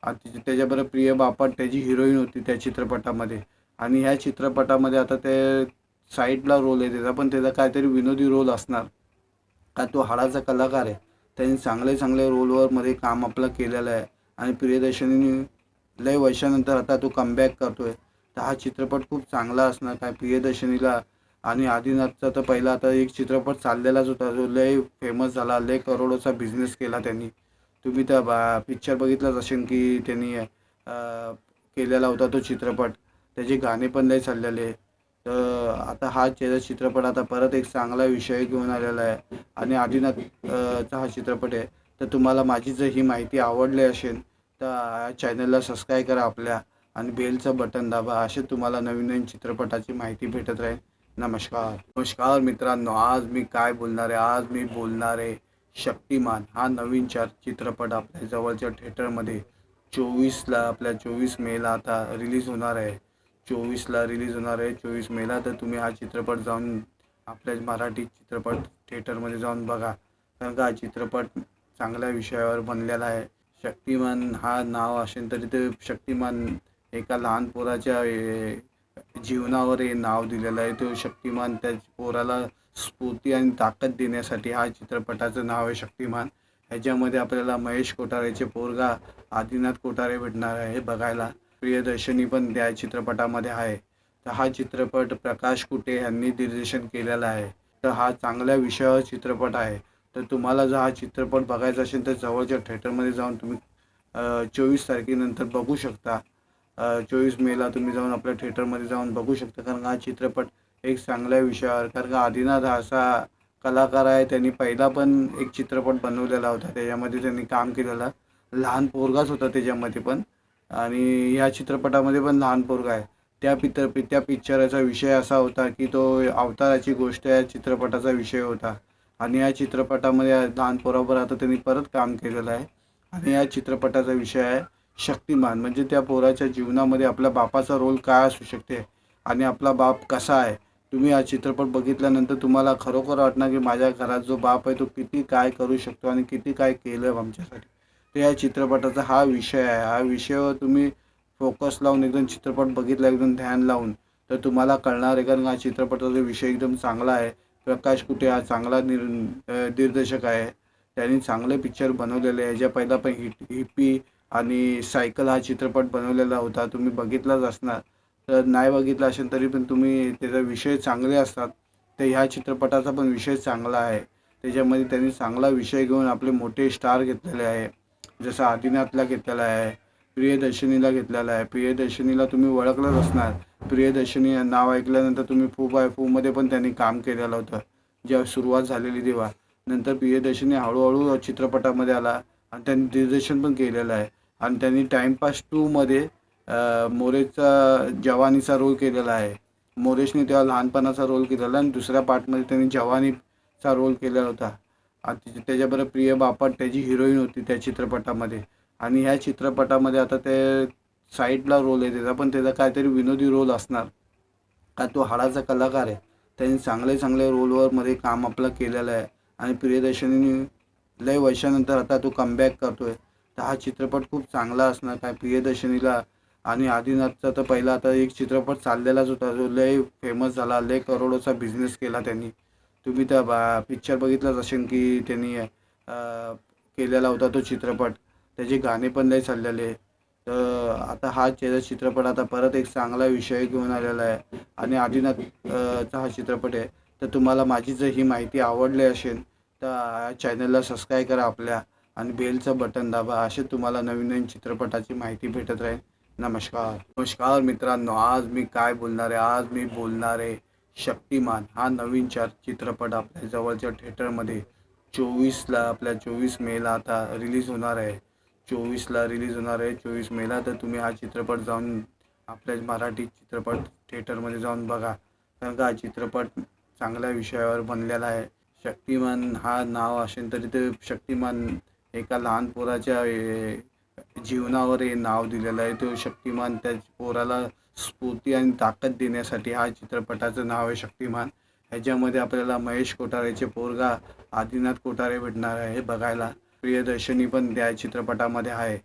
आणि त्याच्याबरोबर प्रिया बापट त्याची हिरोईन होती त्या चित्रपटामध्ये. आणि ह्या चित्रपटामध्ये आता ते साईडला रोल आहे त्याचा, पण त्याचा काहीतरी विनोदी रोल असणार, का तो हाडाचा कलाकार आहे. त्यांनी चांगले चांगले रोलवर मध्ये काम आपलं केलेलं आहे. आणि प्रियदर्शनीने लय वर्षानंतर आता तो कमबॅक करतोय. तर हा चित्रपट खूप चांगला असणार. काय प्रियदर्शनीला आणि आदिनाथचा तर पहिला आता एक चित्रपट चाललेलाच होता, जो लय फेमस झाला, लय करोडोचा बिझनेस केला त्यांनी. तुम्ही त्या पिक्चर बघितलाच असेल की त्यांनी केलेला होता तो चित्रपट. त्याचे गाणे पण लय चाललेले. तर आता हा त्याचा चित्रपट आता परत एक चांगला विषय घेऊन आलेला आहे. आणि आदिनाथ चा हा चित्रपट आहे. तर तुम्हाला माझी जर ही माहिती आवडली असेल तर चॅनलला सबस्क्राईब करा आपल्या, आणि बेलचं बटन दाबा. असे तुम्हाला नवीन नवीन चित्रपटाची माहिती भेटत राहील. नमस्कार मित्रांनो, आज मी काय बोलणार आहे, आज मी बोलणार आहे शक्तिमान हा नवीन चित्रपट आपल्या जवळच्या थिएटरमध्ये 24 मेला आता रिलीज होणार आहे. 24ला रिलीज होणार आहे, 24 मेला. तर तुम्ही हा चित्रपट जाऊन आपल्या मराठी चित्रपट थिएटरमध्ये जाऊन बघा. कारण का हा चित्रपट चांगल्या विषयावर बनलेला आहे. शक्तिमान हा नाव असेल तरी ते शक्तिमान एका लहान पोराच्या जीवनावर हे नाव दिलेलं आहे. तो शक्तिमान त्या पोराला स्फूर्ती आणि ताकद देण्यासाठी हा चित्रपटाचं नाव आहे शक्तिमान. ह्याच्यामध्ये आपल्याला महेश कोठारेचे पोरगा आदिनाथ कोठारे भेटणार आहे बघायला. प्रियदर्शनी पण त्या चित्रपटामध्ये आहे. तर हा चित्रपट प्रकाश कुटे यांनी दिग्दर्शन केलेला आहे. तर हा चांगल्या विषयावर चित्रपट आहे. तर तुम्हाला जर हा चित्रपट बघायचा असेल तर जवळच्या थिएटरमध्ये जाऊन तुम्ही 24 तारखेनंतर बघू शकता. 24 मेला तुम्ही जाऊन आपल्या थिएटरमध्ये जाऊन बघू शकता. कारण हा चित्रपट एक चांगल्या विषयावर, कारण का आदिनाथ हा असा कलाकार आहे, त्यांनी पहिला पण एक चित्रपट बनवलेला होता. त्याच्यामध्ये त्यांनी काम केलेलं. लहान पोरगाच होता त्याच्यामध्ये पण, आणि ह्या चित्रपटामध्ये पण लहान पोरगा आहे. त्या पिक्चराचा विषय असा होता की तो अवताराची गोष्ट या चित्रपटाचा विषय होता. आणि या चित्रपटामध्ये लहान पोराबरोबर आता त्यांनी परत काम केलेलं आहे. आणि या चित्रपटाचा विषय आहे शक्तिमान. म्हणजे त्या पोराच्या जीवनामध्ये आपल्या बापाचा रोल काय असू शकते आणि आपला बाप कसा आहे. तुम्ही हा चित्रपट बघितल्यानंतर तुम्हाला खरोखर वाटणार की माझ्या घरात जो बाप आहे तो किती काय करू शकतो आणि किती काय केलं आमच्यासाठी. तर या चित्रपटाचा हा विषय आहे. हा विषयावर तुम्ही फोकस लावून एकदम चित्रपट बघितला, एकदम ध्यान लावून, तर तुम्हाला कळणार आहे. कारण हा चित्रपटाचा विषय एकदम चांगला आहे. प्रकाश कुटे हा चांगला दिग्दर्शक आहे. त्यांनी चांगले पिक्चर बनवलेले आहे. ज्या पहिला पण हिप्पी आणि सायकल हा चित्रपट बनवलेला होता. तुम्ही बघितलाच असणार. तर नाही बघितला असेल तरी पण तुम्ही त्याचा विषय चांगले असतात. तर ह्या चित्रपटाचा पण विषय चांगला आहे. त्याच्यामध्ये त्यांनी चांगला विषय घेऊन आपले मोठे स्टार घेतलेले आहे. जसं आदिनाथला घेतलेला आहे, प्रियदर्शनीला घेतलेला आहे. प्रियदर्शनीला तुम्ही ओळखलंच असणार. प्रियदर्शनी नाव ऐकल्यानंतर तुम्ही फू बाय फूमध्ये पण त्यांनी काम केलेलं होतं, जेव्हा सुरुवात झालेली तेव्हा. नंतर प्रियदर्शनी हळूहळू चित्रपटामध्ये आला आणि त्यांनी दिग्दर्शन पण केलेलं आहे. आणि त्यांनी टाइमपास 2मध्ये मोरेचा जवानीचा रोल केलेला आहे. मोरेशने तेव्हा लहानपणाचा रोल केलेला आणि दुसऱ्या पार्टमध्ये त्यांनी जवानीचा रोल केलेला होता. आणि त्याच्याबरोबर प्रिया बापट त्याची हिरोईन होती त्या चित्रपटामध्ये. आणि ह्या चित्रपटामध्ये आता ते साईडला रोल आहे त्याचा, पण त्याचा काहीतरी विनोदी रोल असणार, का तो हाडाचा कलाकार आहे. त्यांनी चांगले चांगले रोलवर मध्ये काम आपलं केलेलं आहे. आणि प्रियदर्शनीने लय वर्षानंतर आता तो कमबॅक करतोय. तर हा चित्रपट खूप चांगला असणार. काय प्रियदर्शनीला आणि आदिनाथचा तर पहिला आता एक चित्रपट चाललेलाच होता, जो लय फेमस झाला, लय करोडोचा बिझनेस केला त्यांनी. तुम्ही त्या पिक्चर बघितलाच असेल की त्यांनी केलेला होता तो चित्रपट. त्याचे गाणे पण लय चाललेले. तर आता हा चित्रपट आता परत एक चांगला विषय घेऊन आलेला आहे. आणि आदिनाथ चा हा चित्रपट आहे. तर तुम्हाला माझी जर ही माहिती आवडली असेल तर चॅनलला सबस्क्राईब करा आपल्या आणि बेलचं बटन दाबा. असे तुम्हाला नवीन नवीन चित्रपटाची माहिती भेटत राहील. नमस्कार मित्रांनो, आज मी काय बोलणार आहे, आज मी बोलणार आहे शक्तिमान हा नवीन चित्रपट आपल्या जवळच्या थिएटरमध्ये 24ला आपल्या 24 मेला आता रिलीज होणार आहे. 24ला रिलीज होणार आहे, 24 मेला. तर तुम्ही हा चित्रपट जाऊन आपल्या मराठी चित्रपट थिएटरमध्ये जाऊन बघा, कारण का हा चित्रपट चांगल्या विषयावर बनलेला आहे. शक्तिमान हा नाव असेल तरी ते शक्तिमान एका लहान पोराच्या जीवनावर हे नाव दिलेलं आहे. तो शक्तिमान त्या पोराला स्फूर्ती आणि ताकद देण्यासाठी हा चित्रपटाचं नाव आहे शक्तिमान. ह्याच्यामध्ये आपल्याला महेश कोठारेचे पोरगा आदिनाथ कोठारे भेटणार आहे बघायला. प्रियदर्शनी पण त्या चित्रपटामध्ये आहे.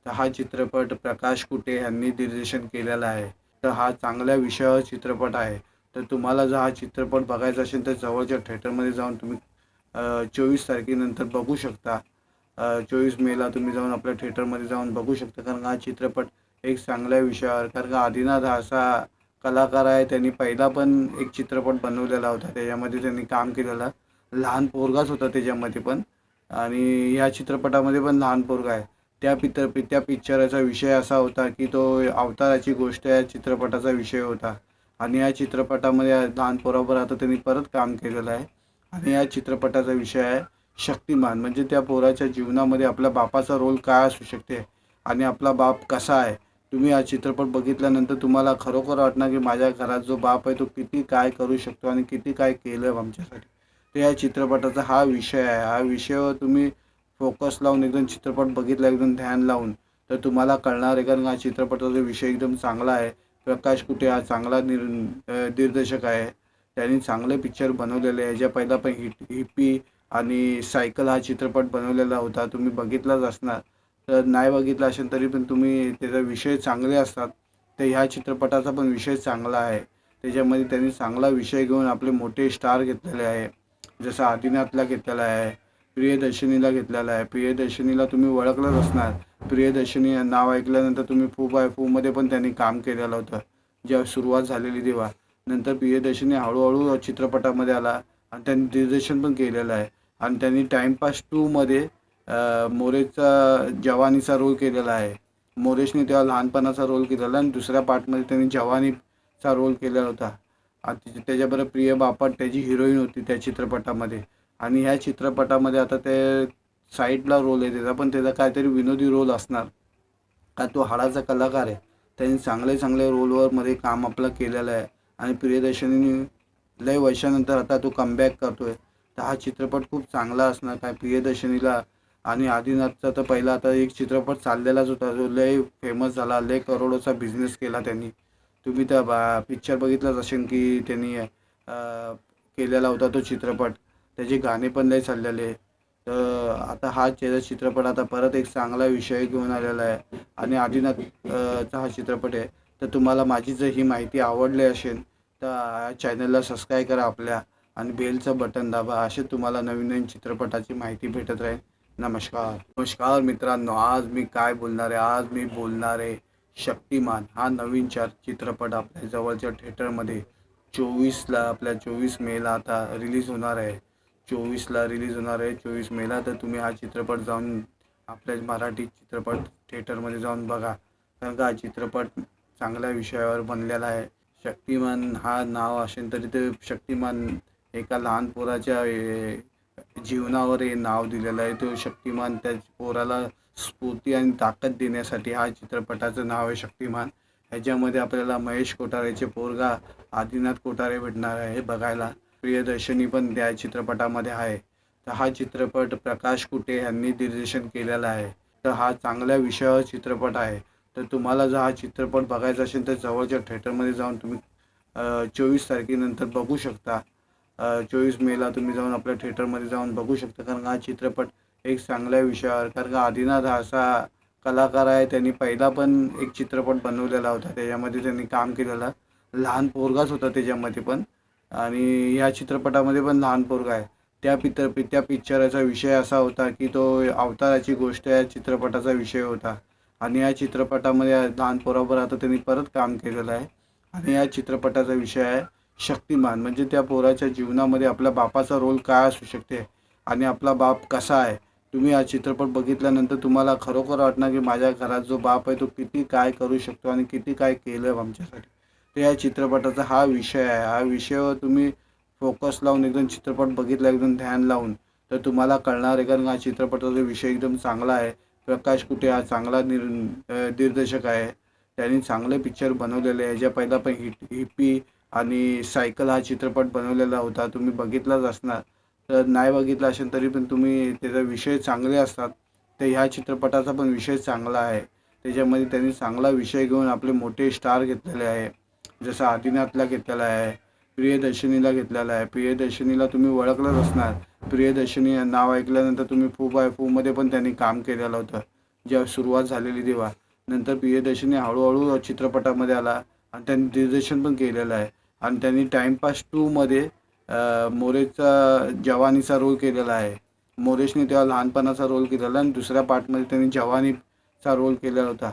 तर हा चित्रपट प्रकाश कुटे यांनी दिग्दर्शन केलेला आहे. तर हा चांगल्या विषयावर चित्रपट आहे. तर तुम्हाला जर हा चित्रपट बघायचा असेल तर जवळच्या थिएटरमध्ये जाऊन तुम्ही 24 तारखेनंतर बघू शकता. 24 मेला तुम्ही जाऊन आपल्या थिएटरमध्ये जाऊन बघू शकता. कारण हा चित्रपट एक चांगल्या विषयावर, कारण का आदिनाथ हा असा कलाकार आहे, त्यांनी पहिला पण एक चित्रपट बनवलेला होता, त्याच्यामध्ये त्यांनी काम केलेलं. लहान पोरगाच होता त्याच्यामध्ये पण. आणि ह्या चित्रपटामध्ये पण लहान पोरगा आहे. त्या पिक्चराचा विषय असा होता की तो अवताराची गोष्ट या चित्रपटाचा विषय होता. आणि या चित्रपटामध्ये लहान पोराबरोबर आता त्यांनी परत काम केलेलं आहे. आणि या चित्रपटाचा विषय आहे शक्तिमान. म्हणजे त्या पोराच्या जीवनामध्ये आपल्या बापाचा रोल काय असू शकते आणि आपला बाप कसा आहे. तुम्ही हा चित्रपट बघितल्यानंतर तुम्हाला खरोखर वाटणार की माझ्या घरात जो बाप आहे तो किती काय करू शकतो आणि किती काय केलं आमच्यासाठी. तर या चित्रपटाचा हा विषय आहे. हा विषयावर तुम्ही फोकस लावून एकदम चित्रपट बघितला, एकदम ध्यान लावून, तर तुम्हाला कळणार आहे. कारण हा चित्रपटाचा विषय एकदम चांगला आहे. प्रकाश कुटे हा चांगला दिग्दर्शक आहे. त्यांनी चांगले पिक्चर बनवलेले आहे. ज्या पहिला पण हिप्पी आणि सायकल हा चित्रपट बनवलेला होता, तुम्ही बघितलाच असणार. तर नाही बघितला असेल तरी पण तुम्ही त्याचा विषय चांगले असतात. तर ह्या चित्रपटाचा पण विषय चांगला आहे. त्याच्यामध्ये त्यांनी चांगला विषय घेऊन आपले मोठे स्टार घेतलेले आहे. जसं आदिनाथला घेतलेला आहे, प्रियदर्शनीला घेतलेला आहे. प्रियदर्शनीला तुम्ही ओळखलंच असणार. प्रियदर्शनी नाव ऐकल्यानंतर तुम्ही फू बाय फूमध्ये पण त्यांनी काम केलेलं होतं जेव्हा सुरुवात झालेली तेव्हा. नंतर प्रियदर्शनी हळूहळू चित्रपटामध्ये आला आणि त्यांनी दिग्दर्शन पण केलेलं आहे. आणि त्यांनी टाइमपास 2मध्ये मोरेचा जवानीचा रोल केलेला आहे. मोरेशने तेव्हा लहानपणाचा रोल केलेला आणि दुसऱ्या पार्टमध्ये त्यांनी जवानीचा रोल केलेला होता. आणि त्याच्याबरोबर प्रिया बापट त्याची हिरोईन होती त्या चित्रपटामध्ये. आणि ह्या चित्रपटामध्ये आता ते साईडला रोल आहे त्याचा, पण त्याचा काहीतरी विनोदी रोल असणार, का तो हाडाचा कलाकार आहे. त्यांनी चांगले चांगले रोलवर मध्ये काम आपलं केलेलं आहे. आणि प्रियदर्शनीने लय वर्षानंतर आता तो कमबॅक करतोय. तर हा चित्रपट खूप चांगला असणार. काय प्रियदर्शनीला आणि आदिनाथचा तर पहिला आता एक चित्रपट चाललेलाच होता, जो लय फेमस झाला, लय करोडोचा बिझनेस केला त्यांनी. तुम्ही त्या पिक्चर बघितलाच असेल की त्यांनी केलेला होता तो चित्रपट. त्याचे गाणे पण लय चाललेले. तर आता हा चित्रपट आता परत एक चांगला विषय घेऊन आलेला आहे. आणि आदिनाथ चा हा चित्रपट आहे. तर तुम्हाला माझी जर ही माहिती आवडली असेल तर चॅनलला सबस्क्राईब करा आपल्या आणि बेलचं बटन दाबा. असे तुम्हाला नवीन नवीन चित्रपटाची माहिती भेटत राहील. नमस्कार मित्रांनो, आज मी काय बोलणार आहे, आज मी बोलणार आहे शक्तिमान हा नवीन चित्रपट आपल्या जवळच्या थिएटरमध्ये 24ला आपल्या 24 मेला आता रिलीज होणार आहे. 24ला रिलीज होणार आहे, 24 मेला. तर तुम्ही हा चित्रपट जाऊन आपल्या मराठी चित्रपट थिएटरमध्ये जाऊन बघा, कारण का हा चित्रपट चांगल्या विषयावर बनलेला आहे. शक्तिमान हा नाव असेल तरी ते शक्तिमान एका लहान पोराच्या जीवनावर हे नाव दिलेलं आहे. तो शक्तिमान त्या पोराला स्फूर्ती आणि ताकद देण्यासाठी हा चित्रपटाचं नाव आहे शक्तिमान. ह्याच्यामध्ये आपल्याला महेश कोठारेचे पोरगा आदिनाथ कोठारे भेटणार आहे बघायला. प्रियदर्शनी पण त्या चित्रपटामध्ये आहे. तर हा चित्रपट प्रकाश कुटे यांनी दिग्दर्शन केलेला आहे. तर हा चांगल्या विषयावर चित्रपट आहे. तर तुम्हाला जर हा चित्रपट बघायचा असेल तर जवळच्या थिएटरमध्ये जाऊन तुम्ही 24 तारखेनंतर बघू शकता. 24 मेला तुम्ही जाऊन आपल्या थिएटरमध्ये जाऊन बघू शकता. कारण हा चित्रपट एक चांगल्या विषयावर, कारण का आदिनाथ हा असा कलाकार आहे, त्यांनी पहिला पण एक चित्रपट बनवलेला होता. त्याच्यामध्ये त्यांनी काम केलेलं. लहान पोरगाच होता त्याच्यामध्ये पण, आणि ह्या चित्रपटामध्ये पण लहान पोरगा आहे. त्या पिक्चराचा विषय असा होता की तो अवताराची गोष्ट या चित्रपटाचा विषय होता. आणि या चित्रपटामध्ये लहान पोराबरोबर आता त्यांनी परत काम केलेलं आहे. आणि या चित्रपटाचा विषय आहे शक्तिमान. म्हणजे त्या पोराच्या जीवनामध्ये आपल्या बापाचा रोल काय असू शकते आणि आपला बाप कसा आहे. तुम्ही हा चित्रपट बघितल्यानंतर तुम्हाला खरोखर वाटणार की माझ्या घरात जो बाप आहे तो किती काय करू शकतो आणि किती काय केलं आमच्यासाठी. तर या चित्रपटाचा हा विषय आहे. हा विषयावर तुम्ही फोकस लावून एकदम चित्रपट बघितला, एकदम ध्यान लावून, तर तुम्हाला कळणार आहे. कारण हा चित्रपटाचा विषय एकदम चांगला आहे. प्रकाश कुटे हा चांगला दिग्दर्शक आहे. त्यांनी चांगले पिक्चर बनवलेले आहे. ज्या पहिला पण हिप्पी आणि सायकल हा चित्रपट बनवलेला होता, तुम्ही बघितलाच असणार. तर नाही बघितला असेल तरी पण तुम्ही, त्याचा विषय चांगले असतात. तर ह्या चित्रपटाचा पण विषय चांगला आहे. त्याच्यामध्ये त्यांनी चांगला विषय घेऊन आपले मोठे स्टार घेतलेले आहे. जसं आदिनाथला घेतलेला आहे, प्रियदर्शनीला घेतलेला आहे. प्रियदर्शनीला तुम्ही ओळखलंच असणार. प्रियदर्शनी नाव ऐकल्यानंतर तुम्ही फू बाय फूमध्ये पण त्यांनी काम केलेलं होतं जेव्हा सुरुवात झालेली तेव्हा. नंतर प्रियदर्शनी हळूहळू चित्रपटामध्ये आला आणि त्यांनी दिग्दर्शन पण केलेलं आहे. आणि त्यांनी टाइमपास 2मध्ये मोरेचा जवानीचा रोल केलेला आहे. मोरेशने तेव्हा लहानपणाचा रोल केलेला आणि दुसऱ्या पार्टमध्ये त्यांनी जवानीचा रोल केलेला होता.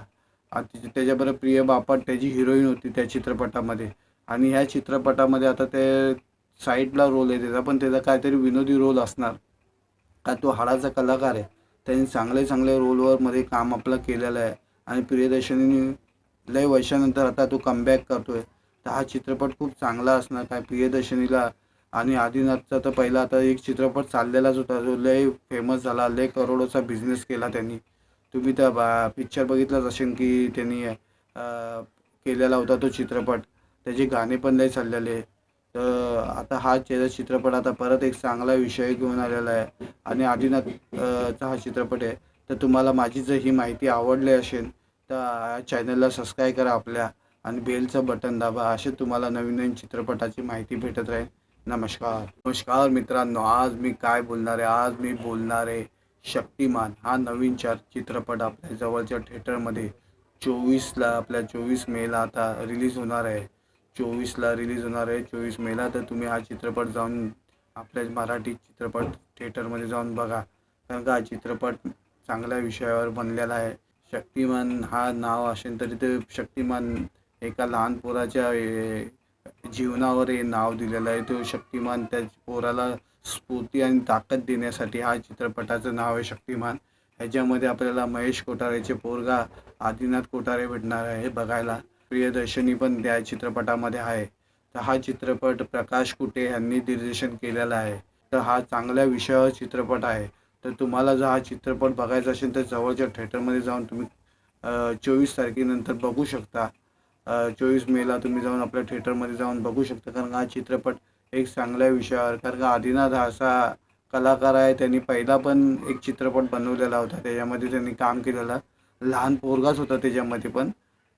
आणि त्याच्याबरोबर प्रिया बापट त्याची हिरोईन होती त्या चित्रपटामध्ये. आणि ह्या चित्रपटामध्ये आता ते साईडला रोल आहे त्याचा, पण त्याचा काहीतरी विनोदी रोल असणार, का तो हाडाचा कलाकार आहे. त्यांनी चांगले चांगले रोलवर मध्ये काम आपलं केलेलं आहे. आणि प्रियदर्शनीने लय वर्षानंतर आता तो कमबॅक करतोय. तर हा चित्रपट खूप चांगला असणार. काय प्रियदर्शनीला आणि आदिनाथचा तर पहिला आता एक चित्रपट चाललेलाच होता, जो लय फेमस झाला, लय करोडोचा बिझनेस केला त्यांनी. तुम्ही त्या पिक्चर बघितलाच असेल की त्यांनी केलेला होता तो चित्रपट. त्याचे गाणे पण लय चाललेले. तर आता हा चित्रपट आता परत एक चांगला विषय घेऊन आलेला आहे. आणि आदिनाथचा हा चित्रपट आहे. तर तुम्हाला माझी जर ही माहिती आवडली असेल तर चॅनलला सबस्क्राईब करा आपल्या, आणि बेलचं बटन दाबा. असे तुम्हाला नवीन नवीन चित्रपटाची माहिती भेटत राहील. नमस्कार मित्रांनो, आज मी काय बोलणार आहे, आज मी बोलणार आहे शक्तिमान हा नवीन चित्रपट आपल्या जवळच्या थिएटरमध्ये 24 मेला आता रिलीज होणार आहे. 24 मेला. तर तुम्ही हा चित्रपट जाऊन आपल्या मराठी चित्रपट थिएटरमध्ये जाऊन बघा. कारण का हा चित्रपट चांगल्या विषयावर बनलेला आहे. शक्तिमान हा नाव असेल तरी ते शक्तिमान एका लहान पोराच्या जीवनावर हे नाव दिलेलं आहे. तो शक्तिमान त्या पोराला स्फूर्ती आणि ताकद देण्यासाठी हा चित्रपटाचं नाव आहे शक्तिमान. ह्याच्यामध्ये आपल्याला महेश कोठारेचे पोरगा आदिनाथ कोठारे भेटणार आहे बघायला. प्रियदर्शनी पण त्या चित्रपटामध्ये आहे. तर हा चित्रपट प्रकाश कुटे यांनी दिग्दर्शन केलेला आहे. तर हा चांगल्या विषयावर चित्रपट आहे. तर तुम्हाला जर हा चित्रपट बघायचा असेल तर जवळच्या थिएटरमध्ये जाऊन तुम्ही 24 तारखेनंतर बघू शकता. 24 मेला तुम्ही जाऊन आपल्या थिएटरमध्ये जाऊन बघू शकता. कारण हा चित्रपट एक चांगल्या विषयावर, कारण का आदिनाथ हा असा कलाकार आहे, त्यांनी पहिला पण एक चित्रपट बनवलेला होता. त्याच्यामध्ये त्यांनी काम केलेलं. लहान पोरगाच होता त्याच्यामध्ये पण,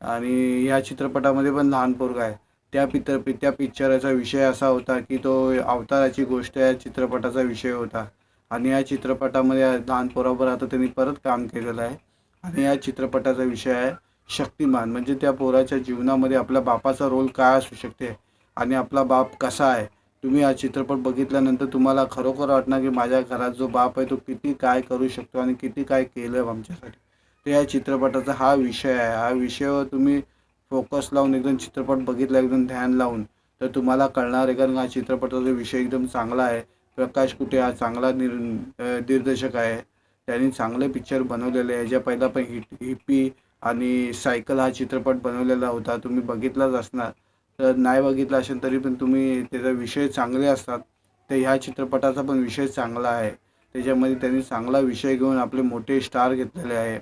आणि ह्या चित्रपटामध्ये पण लहान पोरगा आहे. त्या पिक्चराचा विषय असा होता की तो अवताराची गोष्ट या चित्रपटाचा विषय होता. आणि या चित्रपटामध्ये लहान पोराबरोबर आता त्यांनी परत काम केलेलं आहे. आणि या चित्रपटाचा विषय आहे शक्तिमान. म्हणजे त्या पोराच्या जीवनामध्ये आपल्या बापाचा रोल काय असू शकते आणि आपला बाप कसा आहे. तुम्ही हा चित्रपट बघितल्यानंतर तुम्हाला खरोखर वाटणार की माझ्या घरात जो बाप आहे तो किती काय करू शकतो आणि किती काय केलं आमच्यासाठी. तर या चित्रपटाचा हा विषय आहे. हा विषयावर तुम्ही फोकस लावून एकदम चित्रपट बघितला, एकदम ध्यान लावून, तर तुम्हाला कळणार आहे. कारण हा चित्रपटाचा विषय एकदम चांगला आहे. प्रकाश कुटे हा चांगला दिग्दर्शक आहे. त्यांनी चांगले पिक्चर बनवलेले आहे. ज्या पहिला पण हिप्पी आणि सायकल हा चित्रपट बनवलेला होता, तुम्ही बघितलाच असणार. तर नाही बघितला असेल तरी पण तुम्ही, त्याचा विषय चांगले असतात. तर ह्या चित्रपटाचा पण विषय चांगला आहे. त्याच्यामध्ये त्यांनी चांगला विषय घेऊन आपले मोठे स्टार घेतलेले आहे.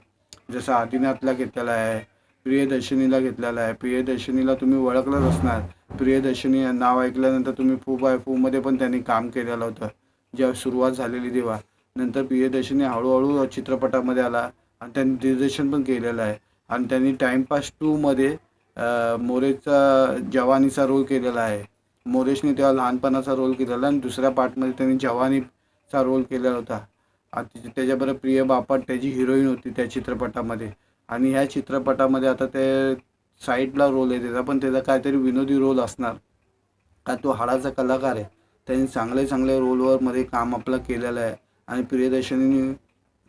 जसं आदिनाथला घेतलेला आहे, प्रियदर्शनीला घेतलेला आहे. प्रियदर्शनीला तुम्ही ओळखलंच असणार. प्रियदर्शनी नाव ऐकल्यानंतर तुम्ही फू बाय फूमध्ये पण त्यांनी काम केलेलं होतं जेव्हा सुरुवात झालेली तेव्हा. नंतर प्रियदर्शनी हळूहळू चित्रपटामध्ये आला आणि त्यांनी दिग्दर्शन पण केलेलं आहे. आणि त्यांनी टाइमपास 2मध्ये मोरेचा जवानीचा रोल केलेला आहे. मोरेशने तेव्हा लहानपणाचा रोल केलेला आणि दुसऱ्या पार्टमध्ये त्यांनी जवानीचा रोल केलेला होता. आणि त्याच्याबरोबर प्रिया बापट त्याची हिरोईन होती त्या चित्रपटामध्ये. आणि ह्या चित्रपटामध्ये आता ते साईडला रोल आहे त्याचा, पण त्याचा काहीतरी विनोदी रोल असणार का तो हाडाचा कलाकार आहे. त्यांनी चांगले चांगले रोलवर मध्ये काम आपलं केलेलं आहे. आणि प्रियदर्शनीने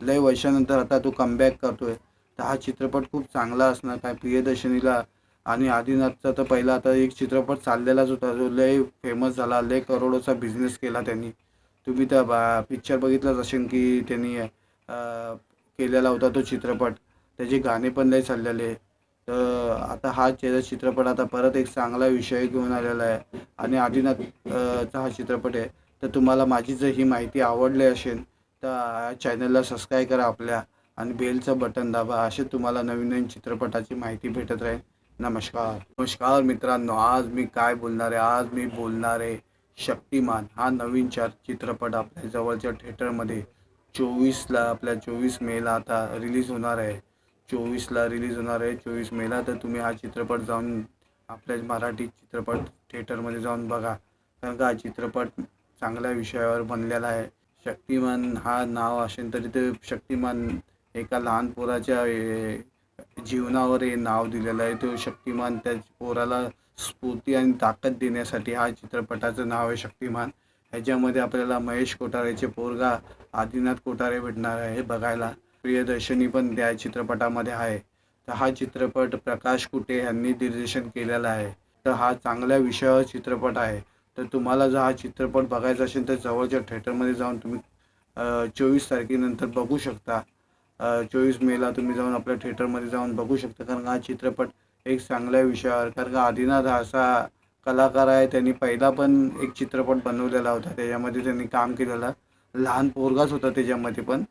लय वर्षानंतर आता तो कमबॅक करतोय. तर हा चित्रपट खूप चांगला असणार. काय प्रियदर्शनीला आणि आदिनाथचा तर पहिला आता एक चित्रपट चाललेलाच होता जो लय फेमस झाला, लय करोडोचा बिझनेस केला त्यांनी. तुम्ही त्या पिक्चर बघितलाच असेल की त्यांनी केलेला होता तो चित्रपट. त्याचे गाणे पण लय चाललेले. तर आता हा चित्रपट आता परत एक चांगला विषय घेऊन आलेला आहे आणि आदिनाथचा हा चित्रपट आहे. तर तुम्हाला माझी जर ही माहिती आवडली असेल तर चॅनलला सबस्क्राईब करा आपल्या आणि बेलचं बटन दाबा. असे तुम्हाला नवीन नवीन चित्रपटाची माहिती भेटत राहील. नमस्कार मित्रांनो, आज मी काय बोलणार आहे, आज मी बोलणार आहे शक्तिमान हा नवीन चित्रपट आपल्या जवळच्या थिएटरमध्ये 24ला आपल्या 24 मेला आता रिलीज होणार आहे. 24ला रिलीज होणार आहे 24 मेला. तर तुम्ही हा चित्रपट जाऊन आपल्या मराठी चित्रपट थिएटरमध्ये जाऊन बघा. कारण का हा चित्रपट चांगल्या विषयावर बनलेला आहे. शक्तिमान हा नाव असेल तरी ते शक्तिमान एका लहान पोराच्या जीवनावर हे नाव दिलेलं आहे. तो शक्तिमान त्या पोराला स्फूर्ती आणि ताकद देण्यासाठी हा चित्रपटाचं नाव आहे शक्तिमान. ह्याच्यामध्ये आपल्याला महेश कोठारेचे पोरगा आदिनाथ कोठारे भेटणार आहे बघायला. प्रियदर्शनी पण त्या चित्रपटामध्ये आहे. तर हा चित्रपट प्रकाश कुटे यांनी दिग्दर्शन केलेला आहे. तर हा चांगल्या विषयावर चित्रपट आहे. तर तुम्हाला जर हा चित्रपट बघायचा असेल तर जवळच्या थिएटरमध्ये जाऊन तुम्ही 24 तारखेनंतर बघू शकता. 24 मेला तुम्ही जाऊन आपल्या थिएटरमध्ये जाऊन बघू शकता. कारण हा चित्रपट एक चांगल्या विषयावर, कारण का आदिनाथ हा असा कलाकार आहे. त्यांनी पहिला पण एक चित्रपट बनवलेला होता, त्याच्यामध्ये त्यांनी काम केलेलं. लहान पोरगाच होता त्याच्यामध्ये पण.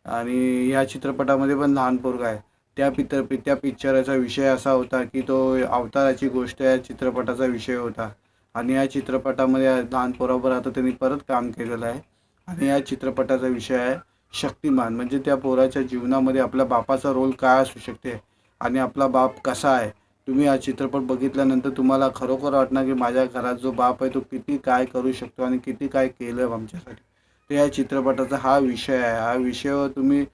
आणि ह्या चित्रपटामध्ये पण लहान पोरगा आहे. त्या पिक्चराचा विषय असा होता की तो अवताराची गोष्ट या चित्रपटाचा विषय होता. आणि या चित्रपटामध्ये लहान पोराबरोबर आता त्यांनी परत काम केलेलं आहे. आणि या चित्रपटाचा विषय आहे शक्तिमान. म्हणजे त्या पोराच्या जीवनामध्ये आपल्या बापाचा रोल काय असू शकते आणि आपला बाप कसा आहे. तुम्ही हा चित्रपट बघितल्यानंतर तुम्हाला खरोखर वाटणार की माझ्या घरात जो बाप आहे तो किती काय करू शकतो आणि किती काय केलं आमच्यासाठी. तर या चित्रपटाचा हा विषय आहे. हा विषयावर तुम्ही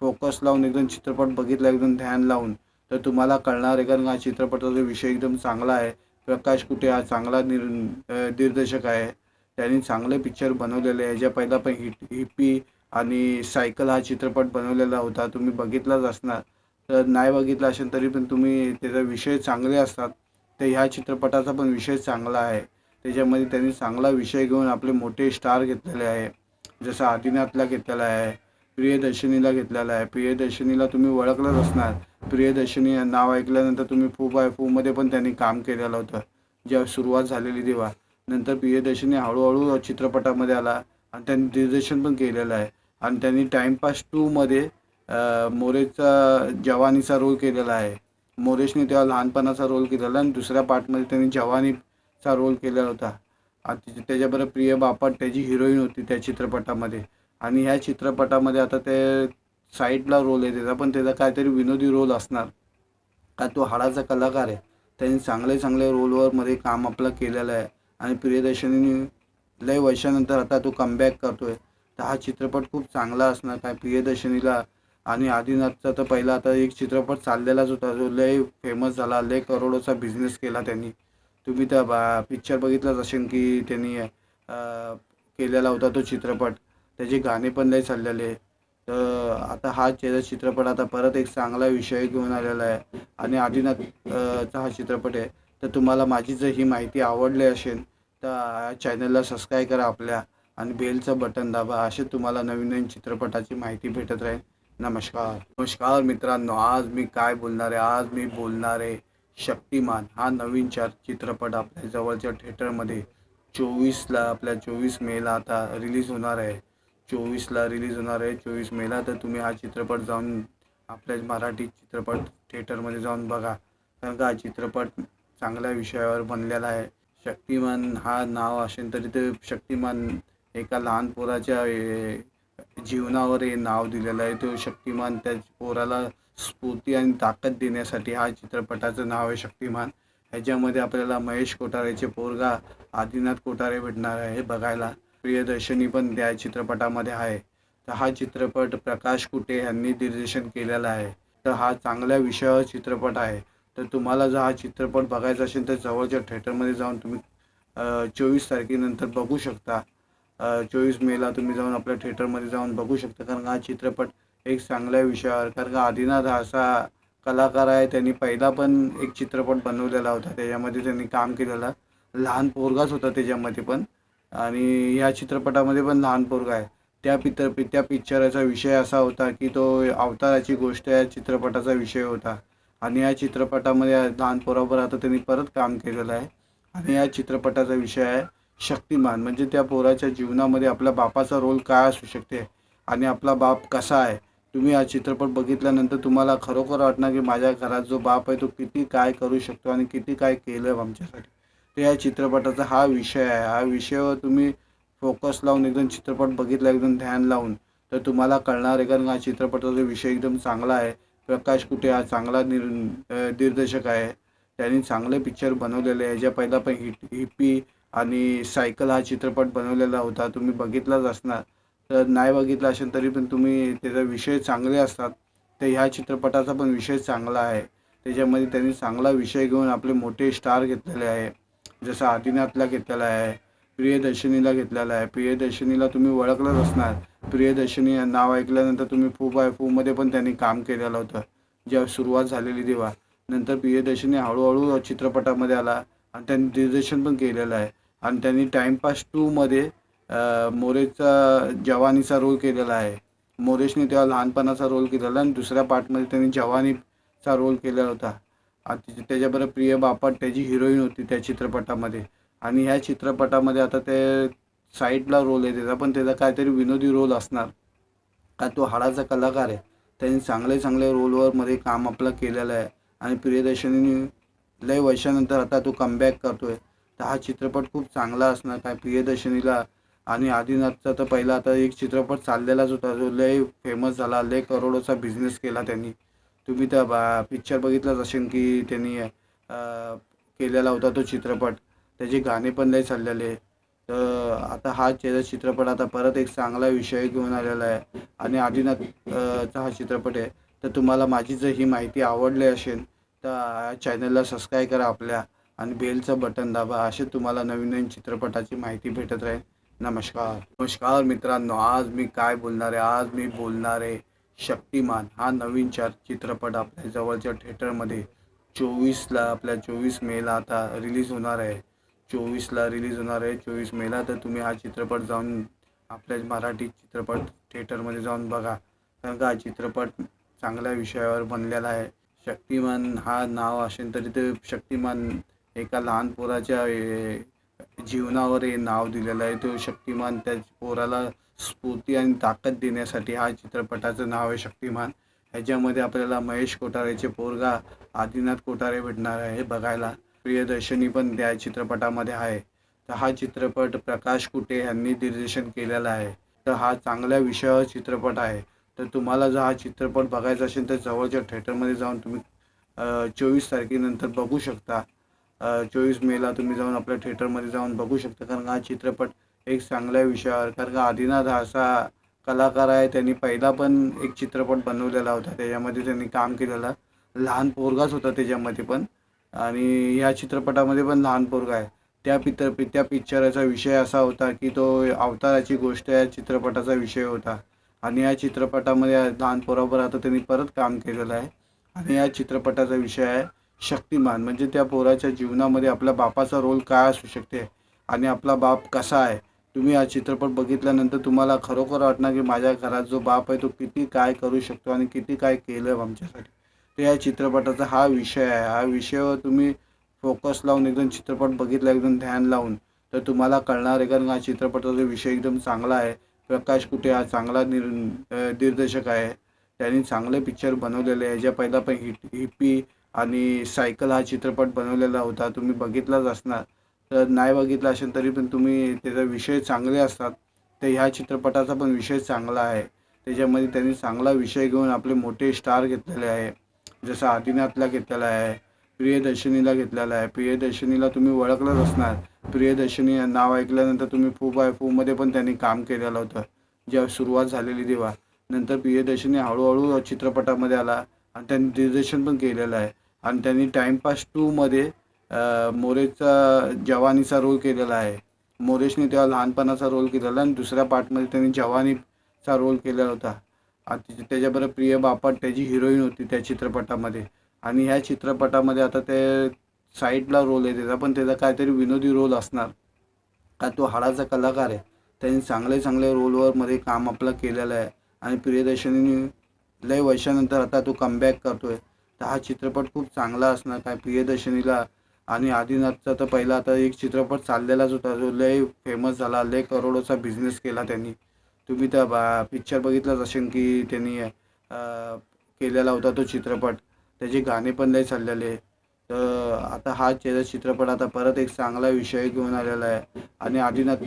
फोकस लावून एकदम चित्रपट बघितला, एकदम ध्यान लावून, तर तुम्हाला कळणार आहे. कारण हा चित्रपटाचा विषय एकदम चांगला आहे. प्रकाश कुटे हा चांगला दिग्दर्शक आहे. त्यांनी चांगले पिक्चर बनवलेले आहे. याच्या पहिला पण हिप्पी आणि सायकल हा चित्रपट बनवलेला होता, तुम्ही बघितलाच असणार. तर नाही बघितला असेल तरी पण तुम्ही त्याचा विषय चांगले असतात. तर ह्या चित्रपटाचा पण विषय चांगला आहे. त्याच्यामध्ये त्यांनी चांगला विषय घेऊन आपले मोठे स्टार घेतलेले आहे. जसं आदिनाथला घेतलेला आहे, प्रियदर्शनीला घेतलेला आहे. प्रियदर्शनीला तुम्ही ओळखलंच असणार. प्रियदर्शनी नाव ऐकल्यानंतर तुम्ही फू बाय फूमध्ये पण त्यांनी काम केलेलं होतं जेव्हा सुरुवात झालेली तेव्हा. नंतर प्रियदर्शनी हळूहळू चित्रपटामध्ये आला आणि त्यांनी दिग्दर्शन पण केलेलं आहे. आणि त्यांनी टाइमपास 2मध्ये मोरेचा जवानीचा रोल केलेला आहे. मोरेशने तेव्हा लहानपणाचा रोल केलेला आणि दुसऱ्या पार्टमध्ये त्यांनी जवानीचा रोल केलेला होता. आणि त्याच्याबरोबर प्रिया बापट त्याची हिरोईन होती त्या चित्रपटामध्ये. आणि ह्या चित्रपटामध्ये आता ते साईडला रोल आहे त्याचा, पण त्याचा काहीतरी विनोदी रोल असणार का तो हाडाचा कलाकार आहे. त्यांनी चांगले चांगले रोलवर मध्ये काम आपलं केलेलं आहे. आणि प्रियदर्शनीने लय वर्षानंतर आता तो कमबॅक करतोय. तर हा चित्रपट खूप चांगला असणार. काय प्रियदर्शनीला आणि आदिनाथचा तर पहिला आता एक चित्रपट चाललेलाच होता जो लय फेमस झाला, लय करोडोचा बिझनेस केला त्यांनी. तुम्ही त्या पिक्चर बघितलाच असेल की त्यांनी केलेला होता तो चित्रपट. त्याचे गाणे पण लय चाललेले. तर आता हा चित्रपट आता परत एक चांगला विषय घेऊन आलेला आहे आणि आदिनाथचा हा चित्रपट आहे. तर तुम्हाला माझी जर ही माहिती आवडली असेल तर चॅनलला सबस्क्राईब करा आपल्या आणि बेलचं बटन दाबा. असे तुम्हाला नवीन नवीन चित्रपटाची माहिती भेटत राहील. नमस्कार मित्रांनो, आज मी काय बोलणार आहे, आज मी बोलणार आहे शक्तिमान हा नवीन चित्रपट आपल्या जवळच्या थिएटरमध्ये 24ला आपल्या 24 मेला आता रिलीज होणार आहे. 24ला रिलीज होणार आहे, 24 मेला. तर तुम्ही हा चित्रपट जाऊन आपल्या मराठी चित्रपट थिएटरमध्ये जाऊन बघा, कारण का हा चित्रपट चांगल्या विषयावर बनलेला आहे. शक्तिमान हा नाव असेल तरी ते शक्तिमान एका लहान पोराच्या जीवनावर हे नाव दिलेलं आहे. तो शक्तिमान त्या पोराला स्फूर्ती आणि ताकद देण्यासाठी हा चित्रपटाचं नाव आहे शक्तिमान. ह्याच्यामध्ये आपल्याला महेश कोठारेचे पोरगा आदिनाथ कोठारे भेटणार आहे बघायला. प्रियदर्शनी पण त्या चित्रपटामध्ये आहे. तर हा चित्रपट प्रकाश कुटे यांनी दिग्दर्शन केलेला आहे. तर हा चांगल्या विषयावर चित्रपट आहे. तर तुम्हाला जर हा चित्रपट बघायचा असेल तर जवळच्या थिएटरमध्ये जाऊन तुम्ही 24 तारखेनंतर बघू शकता. 24 मेला तुम्ही जाऊन आपल्या थिएटरमध्ये जाऊन बघू शकता, कारण हा चित्रपट एक चांगल्या विषयावर, कारण का आदिनाथ हा असा कलाकार आहे. त्यांनी पहिला पण एक चित्रपट बनवलेला होता, त्याच्यामध्ये त्यांनी काम केलेलं. लहान पोरगाच होता त्याच्यामध्ये पण, आणि ह्या चित्रपटामध्ये पण लहान पोरगा आहे. त्या पिक्चराचा विषय असा होता की तो अवताराची गोष्ट या चित्रपटाचा विषय होता. आणि या चित्रपटामध्ये लहान पोराबरोबर आता त्यांनी परत काम केलेलं आहे. आणि या चित्रपटाचा विषय आहे शक्तिमान, म्हणजे त्या पोराच्या जीवनामध्ये आपल्या बापाचा रोल काय असू शकते आणि आपला बाप कसा आहे. तुम्ही हा चित्रपट बघितल्यानंतर तुम्हाला खरोखर वाटणार की माझ्या घरात जो बाप आहे तो किती काय करू शकतो आणि किती काय केलं आमच्यासाठी. तर या चित्रपटाचा हा विषय आहे. हा विषयावर तुम्ही फोकस लावून एकदम चित्रपट बघितला, एकदम ध्यान लावून, तर तुम्हाला कळणार आहे, कारण हा चित्रपटाचा विषय एकदम चांगला आहे. प्रकाश कुटे हा चांगला दिग्दर्शक आहे. त्यांनी चांगले पिक्चर बनवलेले आहे. ह्याच्या पहिला पण हिप्पी आणि सायकल हा चित्रपट बनवलेला होता, तुम्ही बघितलाच असणार. तर नाही बघितला असेल तरी पण तुम्ही त्याचा विषय चांगले असतात. तर ह्या चित्रपटाचा पण विषय चांगला आहे. त्याच्यामध्ये त्यांनी चांगला विषय घेऊन आपले मोठे स्टार घेतलेले आहे. जसं आदिनाथला घेतलेला आहे, प्रियदर्शनीला घेतलेला आहे. प्रियदर्शनीला तुम्ही ओळखलंच असणार. प्रियदर्शनी नाव ऐकल्यानंतर तुम्ही फू बाय फूमध्ये पण त्यांनी काम केलेलं होतं जेव्हा सुरुवात झालेली तेव्हा. नंतर प्रियदर्शनी हळूहळू चित्रपटामध्ये आला आणि त्यांनी दिग्दर्शन पण केलेलं आहे. आणि त्यांनी टाइमपास 2मध्ये मोरेचा जवानीचा रोल केलेला आहे. मोरेशने तेव्हा लहानपणाचा रोल केलेला आणि दुसऱ्या पार्टमध्ये त्यांनी जवानीचा रोल केलेला होता. आणि त्याच्याबरोबर प्रिया बापट त्याची हिरोईन होती त्या चित्रपटामध्ये. आणि ह्या चित्रपटामध्ये आता ते साईडला रोल आहे त्याचा, पण त्याचा काहीतरी विनोदी रोल असणार, का तो हाडाचा कलाकार आहे. त्यांनी चांगले चांगले रोलवर मध्ये काम आपलं केलेलं आहे. आणि प्रियदर्शनीने लय वर्षानंतर आता तो कमबॅक करतोय. तर हा चित्रपट खूप चांगला असणार. काय प्रियदर्शनीला आणि आदिनाथचा तर पहिला आता एक चित्रपट चाललेलाच होता, जो लय फेमस झाला, लय करोडोचा बिझनेस केला त्यांनी. तुम्ही त्या पिक्चर बघितलाच असेल की त्यांनी केलेला होता तो चित्रपट. त्याचे गाणे पण लय चाललेले. तर आता हा चित्रपट आता परत एक चांगला विषय घेऊन आलेला आहे आणि आदिनाथ चा हा चित्रपट आहे. तर तुम्हाला माझी जर ही माहिती आवडली असेल तर चॅनलला सबस्क्राईब करा आपल्या आणि बेलचं बटन दाबा. असे तुम्हाला नवीन नवीन चित्रपटाची माहिती भेटत राहील. नमस्कार मित्रांनो, आज मी काय बोलणार आहे, आज मी बोलणार आहे शक्तिमान हा नवीन चित्रपट आपल्या जवळच्या थिएटरमध्ये 24 मेला आता रिलीज होणार आहे. 24ला रिलीज होणार आहे, 24 मेला. तर तुम्ही हा चित्रपट जाऊन आपल्या मराठी चित्रपट थिएटरमध्ये जाऊन बघा, कारण का हा चित्रपट चांगल्या विषयावर बनलेला आहे. शक्तिमान हा नाव असेल तरी ते शक्तिमान एका लहान पोराच्या जीवनावर हे नाव दिलेलं आहे. तो शक्तिमान त्या पोराला स्फूर्ती आणि ताकद देण्यासाठी हा चित्रपटाचं नाव आहे शक्तिमान. ह्याच्यामध्ये आपल्याला महेश कोठारेचे पोरगा आदिनाथ कोठारे भेटणार आहे बघायला. प्रियदर्शनी पण त्या चित्रपटामध्ये आहे. तर हा चित्रपट प्रकाश कुटे यांनी दिग्दर्शन केलेला आहे. तर हा चांगल्या विषयावर चित्रपट आहे. तर तुम्हाला जर हा चित्रपट बघायचा असेल तर जवळच्या थिएटरमध्ये जाऊन तुम्ही 24 तारखेनंतर बघू शकता. 24 मेला तुम्ही जाऊन आपल्या थिएटरमध्ये जाऊन बघू शकता, कारण हा चित्रपट एक चांगल्या विषयावर, कारण का आदिनाथ हा असा कलाकार आहे. त्यांनी पहिला पण एक चित्रपट बनवलेला होता, त्याच्यामध्ये त्यांनी काम केलेलं. लहान पोरगाच होता त्याच्यामध्ये पण, आणि ह्या चित्रपटामध्ये पण लहान पोरगा आहे. त्या पिक्चराचा विषय असा होता की तो अवताराची गोष्ट या चित्रपटाचा विषय होता. आणि या चित्रपटामध्ये लहान पोराबरोबर आता त्यांनी परत काम केलेलं आहे. आणि या चित्रपटाचा विषय आहे शक्तिमान, म्हणजे त्या पोराच्या जीवनामध्ये आपल्या बापाचा रोल काय असू शकते आणि आपला बाप कसा आहे. तुम्ही हा चित्रपट बघितल्यानंतर तुम्हाला खरोखर वाटणार की माझ्या घरात जो बाप आहे तो किती काय करू शकतो आणि किती काय केलं आमच्यासाठी. तर या चित्रपटाचा हा विषय आहे. हा विषयावर तुम्ही फोकस लावून एकदम चित्रपट बघितला, एकदम ध्यान लावून, तर तुम्हाला कळणार आहे, कारण हा चित्रपटाचा विषय एकदम चांगला आहे. प्रकाश कुटे हा चांगला दिग्दर्शक आहे. त्यांनी चांगले पिक्चर बनवलेले आहे. याच्या पहिला पण हिप्पी आणि सायकल हा चित्रपट बनवलेला होता. तुम्ही बघितलाच असणार. तर नाही बघितला असेल तरी पण तुम्ही त्याचा विषय चांगले असतात. तर ह्या चित्रपटाचा पण विषय चांगला आहे. त्याच्यामध्ये त्यांनी चांगला विषय घेऊन आपले मोठे स्टार घेतलेले आहे. जसं आदिनाथला घेतलेला आहे, प्रियदर्शनीला घेतलेला आहे. प्रियदर्शनीला तुम्ही ओळखलंच असणार. प्रियदर्शनी नाव ऐकल्यानंतर तुम्ही फू बाय फूमध्ये पण त्यांनी काम केलेलं होतं. जेव्हा सुरुवात झालेली तेव्हा. नंतर प्रियदर्शनी हळूहळू चित्रपटामध्ये आला आणि त्यांनी दिग्दर्शन पण केलेलं आहे. आणि त्यांनी टाइमपास 2मध्ये मोरेचा जवानीचा रोल केलेला आहे. मोरेशने तेव्हा लहानपणाचा रोल केलेला आणि दुसऱ्या पार्टमध्ये त्यांनी जवानीचा रोल केलेला होता. आणि त्याच्याबरोबर प्रिया बापट त्याची हिरोईन होती त्या चित्रपटामध्ये. आणि ह्या चित्रपटामध्ये आता ते साईडला रोल आहे त्याचा, पण त्याचा काहीतरी विनोदी रोल असणार. का तो हाडाचा कलाकार आहे. त्यांनी चांगले चांगले रोलवर मध्ये काम आपलं केलेलं आहे. आणि प्रियदर्शनीने लय वर्षानंतर आता तो कमबॅक करतोय. तर हा चित्रपट खूप चांगला असणार. काय प्रियदर्शनीला आणि आदिनाथचा तर पहिला आता एक चित्रपट चाललेलाच होता, जो लय फेमस झाला, लय करोडोचा बिझनेस केला त्यांनी. तुम्ही त्या पिक्चर बघितलंच असेल की त्यांनी केलेला होता तो चित्रपट. त्याचे गाणे पण लय चाललेले. तर आता हा चित्रपट आता परत एक चांगला विषय घेऊन आलेला आहे. आणि आदिनाथ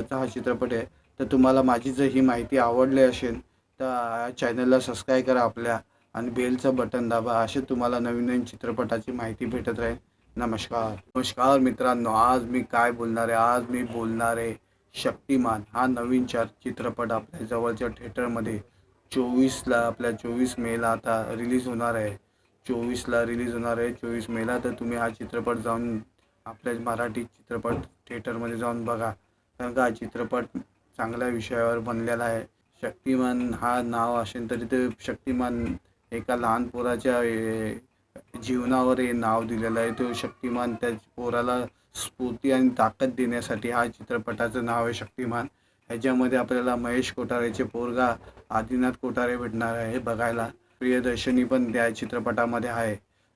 चा हा चित्रपट आहे. तर तुम्हाला माझी जर ही माहिती आवडली असेल तर चॅनलला सबस्क्राईब करा आपल्या आणि बेलचं बटन दाबा. असे तुम्हाला नवीन नवीन चित्रपटाची माहिती भेटत राहील. नमस्कार. नमस्कार मित्रांनो, आज मी काय बोलणार आहे, आज मी बोलणार आहे शक्तिमान हा नवीन चित्रपट आपल्या जवळच्या थिएटरमध्ये 24ला आपल्या 24 मेला आता रिलीज होणार आहे. 24ला रिलीज होणार आहे, 24 मेला. तर तुम्ही हा चित्रपट जाऊन आपल्या मराठी चित्रपट थिएटरमध्ये जाऊन बघा. कारण का हा चित्रपट चांगल्या विषयावर बनलेला आहे. शक्तिमान हा नाव असेल तरी ते शक्तिमान एका लहान पोराच्या जीवनावर हे नाव दिलेलं आहे. तो शक्तिमान त्या पोराला स्फूर्ती आणि ताकद देण्यासाठी हा चित्रपटाचं नाव आहे शक्तिमान. ह्याच्यामध्ये आपल्याला महेश कोठारेचे पोरगा आदिनाथ कोठारे भेटणार आहे बघायला. प्रियदर्शनी पण त्या चित्रपटामध्ये आहे.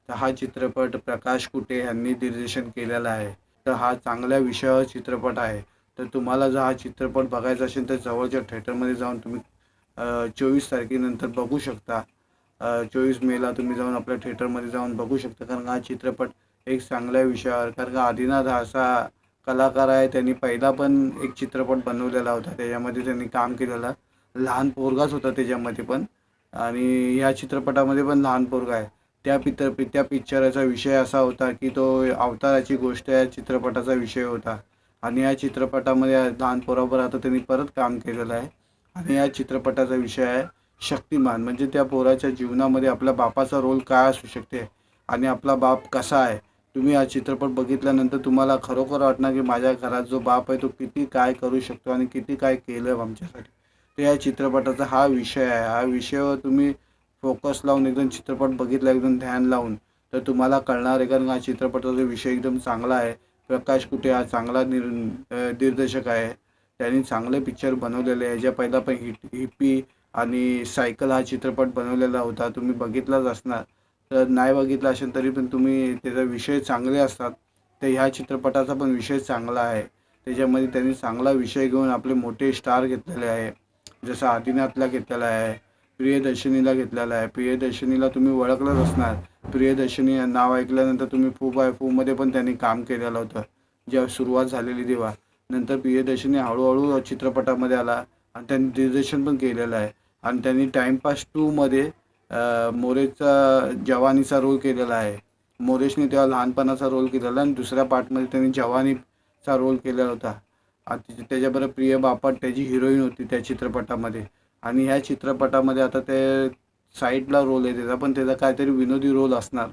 तर हा चित्रपट प्रकाश कुटे यांनी दिग्दर्शन केलेला आहे. तर हा चांगल्या विषयावर चित्रपट आहे. तर तुम्हाला जर हा चित्रपट बघायचा असेल तर जवळच्या थिएटरमध्ये जाऊन तुम्ही 24 तारखेनंतर बघू शकता. 24 मेला तुम्ही जाऊन आपल्या थिएटरमध्ये जाऊन बघू शकता. कारण हा चित्रपट एक चांगल्या विषयावर, कारण का आदिनाथ हा असा कलाकार आहे. त्यांनी पहिला पण एक चित्रपट बनवलेला होता. त्याच्यामध्ये त्यांनी काम केलेलं. लहान पोरगाच होता त्याच्यामध्ये पण. आणि ह्या चित्रपटामध्ये पण लहान पोरगा आहे. त्या पिक्चराचा विषय असा होता की तो अवताराची गोष्ट या चित्रपटाचा विषय होता. आणि या चित्रपटामध्ये लहान पोराबरोबर आता त्यांनी परत काम केलेलं आहे. आणि या चित्रपटाचा विषय आहे शक्तिमान. म्हणजे त्या पोराच्या जीवनामध्ये आपल्या बापाचा रोल काय असू शकते आणि आपला बाप कसा आहे. तुम्ही हा चित्रपट बघितल्यानंतर तुम्हाला खरोखर वाटणार की माझ्या घरात जो बाप आहे तो किती काय करू शकतो आणि किती काय केलं आमच्यासाठी. तर या चित्रपटाचा हा विषय आहे. हा विषयावर तुम्ही फोकस लावून एकदम चित्रपट बघितला, एकदम ध्यान लावून, तर तुम्हाला कळणार आहे. कारण हा चित्रपटाचा विषय एकदम चांगला आहे. प्रकाश कुटे हा चांगला दिग्दर्शक आहे. त्यांनी चांगले पिक्चर बनवलेले आहे. ह्याच्या पहिला पण हिप्पी आणि सायकल हा चित्रपट बनवलेला होता. तुम्ही बघितलाच असणार. तर नाही बघितला असेल तरी पण तुम्ही त्याचा विषय चांगले असतात. तर ह्या चित्रपटाचा पण विषय चांगला आहे. त्याच्यामध्ये त्यांनी चांगला विषय घेऊन आपले मोठे स्टार घेतलेले आहे. जसं आदिनाथला घेतलेला आहे, प्रियदर्शनीला घेतलेला आहे. प्रियदर्शनीला तुम्ही ओळखलंच असणार. प्रियदर्शनी नाव ऐकल्यानंतर तुम्ही फू बाय फूमध्ये पण त्यांनी काम केलेलं होतं. जेव्हा सुरुवात झालेली तेव्हा. नंतर प्रियदर्शनी हळूहळू चित्रपटामध्ये आला आणि त्यांनी दिग्दर्शन पण केलेलं आहे. आणि त्यांनी टाइमपास 2मध्ये मोरेचा जवानीचा रोल केलेला आहे. मोरेशने तेव्हा लहानपणाचा रोल केलेला आणि दुसऱ्या पार्टमध्ये त्यांनी जवानीचा रोल केलेला होता. आणि त्याच्याबरोबर प्रिया बापट त्याची हिरोईन होती त्या चित्रपटामध्ये. आणि ह्या चित्रपटामध्ये आता ते साईडला रोल आहे त्याचा, पण त्याचा काहीतरी विनोदी रोल असणार.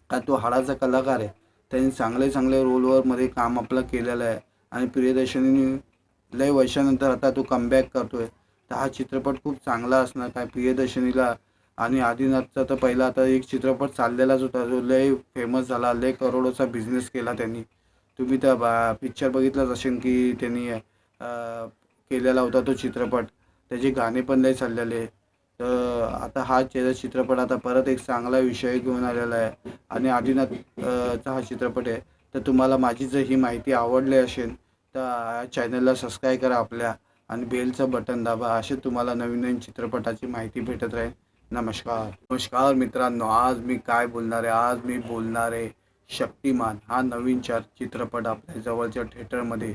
का तो हाडाचा कलाकार आहे. त्यांनी चांगले चांगले रोलवर मध्ये काम आपलं केलेलं आहे. आणि प्रियदर्शनीने लय वर्षानंतर आता तो कमबॅक करतोय. तर हा चित्रपट खूप चांगला असणार. काय प्रियदर्शनीला आणि आदिनाथचा तर पहिला आता एक चित्रपट चाललेलाच होता, जो लय फेमस झाला, लय करोडोचा बिझनेस केला त्यांनी. तुम्ही त्या पिक्चर बघितलंच असेल की त्यांनी केलेला होता तो चित्रपट. त्याचे गाणे पण लय चाललेले. तर आता हा चित्रपट आता परत एक चांगला विषय घेऊन आलेला आहे. आणि आदिनाथ चा हा चित्रपट आहे. तर तुम्हाला माझी जर ही माहिती आवडली असेल तर चॅनलला सबस्क्राईब करा आपल्या आणि बेलचं बटन दाबा. असे तुम्हाला नवीन नवीन चित्रपटाची माहिती भेटत राहील. नमस्कार मित्रांनो, आज मी काय बोलणार आहे, आज मी बोलणार आहे शक्तिमान हा नवीन चित्रपट आपल्या जवळच्या थिएटरमध्ये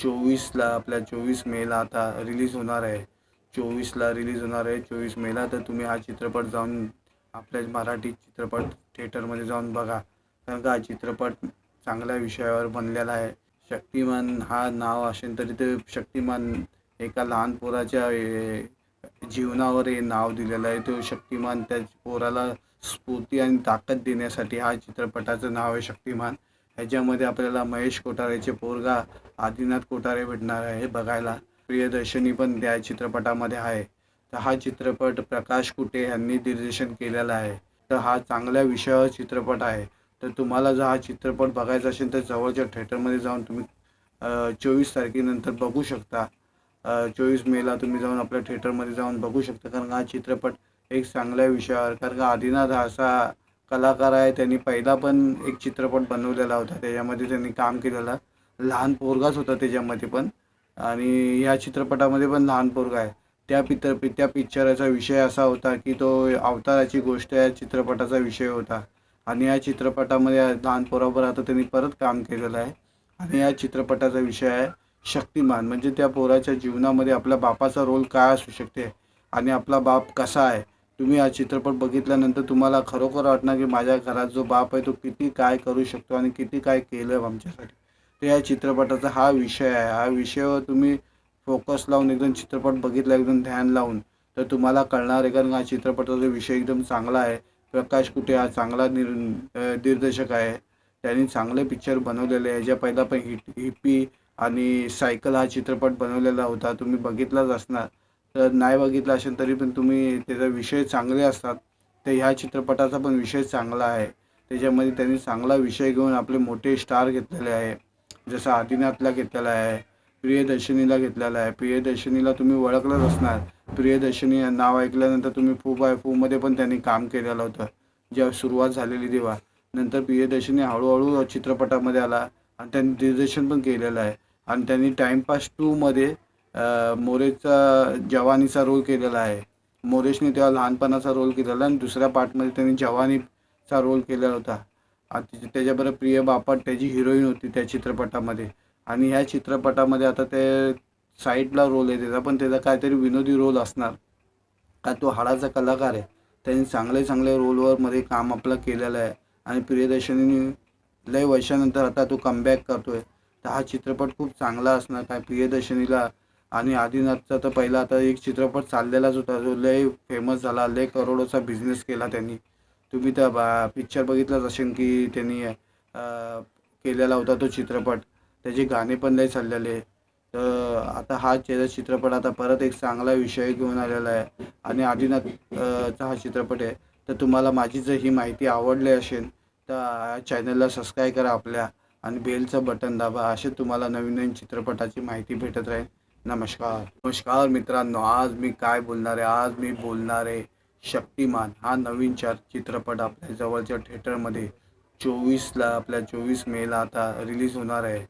24ला आपल्या 24 मेला आता रिलीज होणार आहे. 24ला रिलीज होणार आहे, 24 मेला. तर तुम्ही हा चित्रपट जाऊन आपल्या मराठी चित्रपट थिएटरमध्ये जाऊन बघा, कारण का हा चित्रपट चांगल्या विषयावर बनलेला आहे. शक्तिमान हा नाव असेल तरी ते शक्तिमान एका लहान पोराच्या जीवनावर हे नाव दिलेलं आहे. तो शक्तिमान त्या पोराला स्फूर्ती आणि ताकद देण्यासाठी हा चित्रपटाचं नाव आहे शक्तिमान. ह्याच्यामध्ये आपल्याला महेश कोठारेचे पोरगा आदिनाथ कोठारे भेटणार आहे बघायला. प्रियदर्शनी पण त्या चित्रपटामध्ये आहे. तर हा चित्रपट प्रकाश कुटे यांनी दिग्दर्शन केलेला आहे. तर हा चांगल्या विषयावर चित्रपट आहे. तर तुम्हाला जर हा चित्रपट बघायचा असेल तर जवळच्या थिएटरमध्ये जाऊन तुम्ही 24 तारखेनंतर बघू शकता. 24 मेला तुम्ही जाऊन आपल्या थिएटरमध्ये जाऊन बघू शकता, कारण हा चित्रपट एक चांगल्या विषयावर, कारण का आदिनाथ हा असा कलाकार आहे. त्यांनी पहिला पण एक चित्रपट बनवलेला होता, त्याच्यामध्ये त्यांनी काम केलेलं. लहान पोरगाच होता त्याच्यामध्ये पण, आणि ह्या चित्रपटामध्ये पण लहान पोरगा आहे. त्या पिक्चराचा विषय असा होता की तो अवताराची गोष्ट या चित्रपटाचा विषय होता. आणि या चित्रपटामध्ये लहान पोराबरोबर आता त्यांनी परत काम केलेलं आहे. आणि या चित्रपटाचा विषय आहे शक्तिमान. म्हणजे त्या पोराच्या जीवनामध्ये आपल्या बापाचा रोल काय असू शकते आणि आपला बाप कसा आहे. तुम्ही हा चित्रपट बघितल्यानंतर तुम्हाला खरोखर वाटणार की माझ्या घरात जो बाप आहे तो किती काय करू शकतो आणि किती काय केलं आमच्यासाठी. तर या चित्रपटाचा हा विषय आहे. हा विषयावर तुम्ही फोकस लावून एकदम चित्रपट बघितला, एकदम ध्यान लावून, तर तुम्हाला कळणार आहे, कारण हा चित्रपटाचा विषय एकदम चांगला आहे. प्रकाश कुटे हा चांगला दिग्दर्शक आहे. त्यांनी चांगले पिक्चर बनवलेले आहे. ज्या पहिला पण हिप्पी आणि सायकल हा चित्रपट बनवलेला होता, तुम्ही बघितलाच असणार. तर नाही बघितला असेल तरी पण तुम्ही त्याचा विषय चांगले असतात. तर ह्या चित्रपटाचा पण विषय चांगला आहे. त्याच्यामध्ये त्यांनी चांगला विषय घेऊन आपले मोठे स्टार घेतलेले आहे. जसं आदिनाथला घेतलेला आहे, प्रियदर्शनीला घेतलेला आहे. प्रियदर्शनीला तुम्ही ओळखलंच असणार. प्रियदर्शनी नाव ऐकल्यानंतर तुम्ही फू बाय फूमध्ये पण त्यांनी काम केलेलं होतं जेव्हा सुरुवात झालेली तेव्हा. नंतर प्रियदर्शनी हळूहळू चित्रपटामध्ये आला आणि त्यांनी दिग्दर्शन पण केलेलं आहे. आणि त्यांनी टाइमपास 2मध्ये मोरेचा जवानीचा रोल केलेला आहे. मोरेशने तेव्हा लहानपणाचा रोल केलेला आणि दुसऱ्या पार्टमध्ये त्यांनी जवानीचा रोल केलेला होता. आणि त्याच्याबरोबर प्रिया बापट त्याची हिरोईन होती त्या चित्रपटामध्ये. आणि ह्या चित्रपटामध्ये आता ते साईडला रोल आहे त्याचा, पण त्याचा काहीतरी विनोदी रोल असणार, का तो हाडाचा कलाकार आहे. त्यांनी चांगले चांगले रोलवर मध्ये काम आपलं केलेलं आहे. आणि प्रियदर्शनीने लय वर्षानंतर आता तो कमबॅक करतोय. तर हा चित्रपट खूप चांगला असणार. काय प्रियदर्शनीला आणि आदिनाथचा तर पहिला आता एक चित्रपट चाललेलाच होता, जो लय फेमस झाला, लय करोडोचा बिझनेस केला त्यांनी. तुम्ही त्या पिक्चर बघितलाच असेल की त्यांनी केलेला होता तो चित्रपट. त्याचे गाणे पण लय चाललेले. तर आता हा चित्रपट आता परत एक चांगला विषय घेऊन आलेला आहे आणि आदिनाथ चा हा चित्रपट आहे. तर तुम्हाला माझी जर ही माहिती आवडली असेल तर चॅनलला सबस्क्राईब करा आपल्या आणि बेलचं बटन दाबा. असे तुम्हाला नवीन नवीन चित्रपटाची माहिती भेटत राहील. नमस्कार मित्रांनो, आज मी काय बोलणार आहे, आज मी बोलणार आहे शक्तिमान हा नवीन चित्रपट आपल्या जवळच्या थिएटरमध्ये 24ला आपल्या 24 मेला आता रिलीज होणार आहे.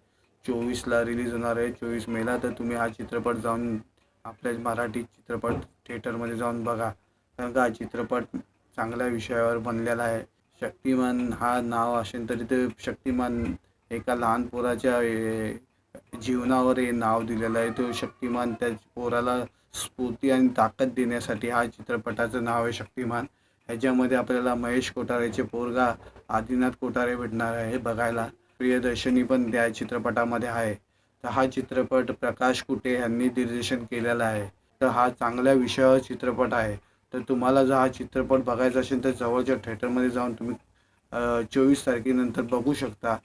24ला रिलीज होणार आहे, 24 मेला. तर तुम्ही हा चित्रपट जाऊन आपल्या मराठी चित्रपट थिएटरमध्ये जाऊन बघा, कारण का हा चित्रपट चांगल्या विषयावर बनलेला आहे. शक्तिमान हा नाव असेल तरी ते शक्तिमान एका लहान पोराच्या जीवनावर हे नाव दिलेलं आहे. तो शक्तिमान त्या पोराला स्फूर्ती आणि ताकद देण्यासाठी हा चित्रपटाचं नाव आहे शक्तिमान. ह्याच्यामध्ये आपल्याला महेश कोठारेचे पोरगा आदिनाथ कोठारे भेटणार आहे बघायला. प्रियदर्शनी पण त्या चित्रपटामध्ये आहे. तर हा चित्रपट प्रकाश कुटे यांनी दिग्दर्शन केलेला आहे. तर हा चांगल्या विषयावर चित्रपट आहे. तर तुम्हाला जर हा चित्रपट बघायचा असेल तर जवळच्या थिएटरमध्ये जाऊन तुम्ही 24 तारखेनंतर बघू शकता.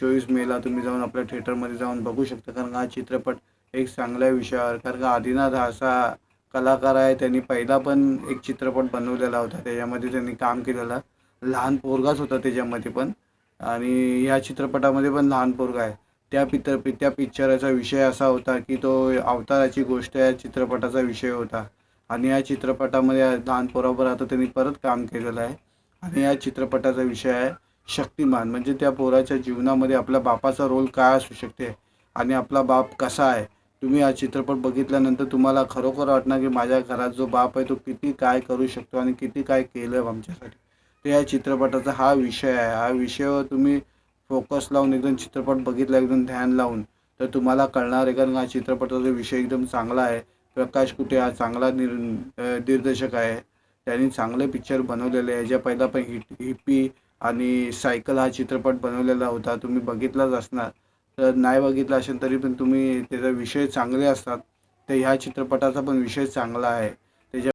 24 मेला तुम्ही जाऊन आपल्या थिएटरमध्ये जाऊन बघू शकता, कारण हा चित्रपट एक चांगल्या विषयावर, कारण का आदिनाथ हा असा कलाकार आहे. त्यांनी पहिला पण एक चित्रपट बनवलेला होता, त्याच्यामध्ये त्यांनी काम केलेलं. लहान पोरगाच होता त्याच्यामध्ये पण, आणि ह्या चित्रपटामध्ये पण लहान पोरगा आहे. त्या पिक्चराचा विषय असा होता की तो अवताराची गोष्ट या चित्रपटाचा विषय होता. आणि या चित्रपटामध्ये लहान पोराबरोबर आता त्यांनी परत काम केलेलं आहे. आणि या चित्रपटाचा विषय आहे शक्तिमान. म्हणजे त्या पोराच्या जीवनामध्ये आपल्या बापाचा रोल काय असू शकते आणि आपला बाप कसा आहे. तुम्ही हा चित्रपट बघितल्यानंतर तुम्हाला खरोखर वाटणार की माझ्या घरात जो बाप आहे तो किती काय करू शकतो आणि किती काय केलं आमच्यासाठी. तर या चित्रपटाचा हा विषय आहे. हा विषयावर तुम्ही फोकस लावून एकदम चित्रपट बघितला एकदम ध्यान लावून तर तुम्हाला कळणार आहे, कारण हा चित्रपटाचा विषय एकदम चांगला आहे. प्रकाश कुटे हा चांगला दिग्दर्शक आहे. त्यांनी चांगले पिक्चर बनवलेले आहे. याच्या पहिला पण हिप्पी आणि सायकल हा चित्रपट बनवलेला होता. तुम्ही बघितलाच असणार. तर नाही बघितला असेल तरी पण तुम्ही त्याचा विषय चांगले असतात. तर ह्या चित्रपटाचा पण विषय चांगला आहे.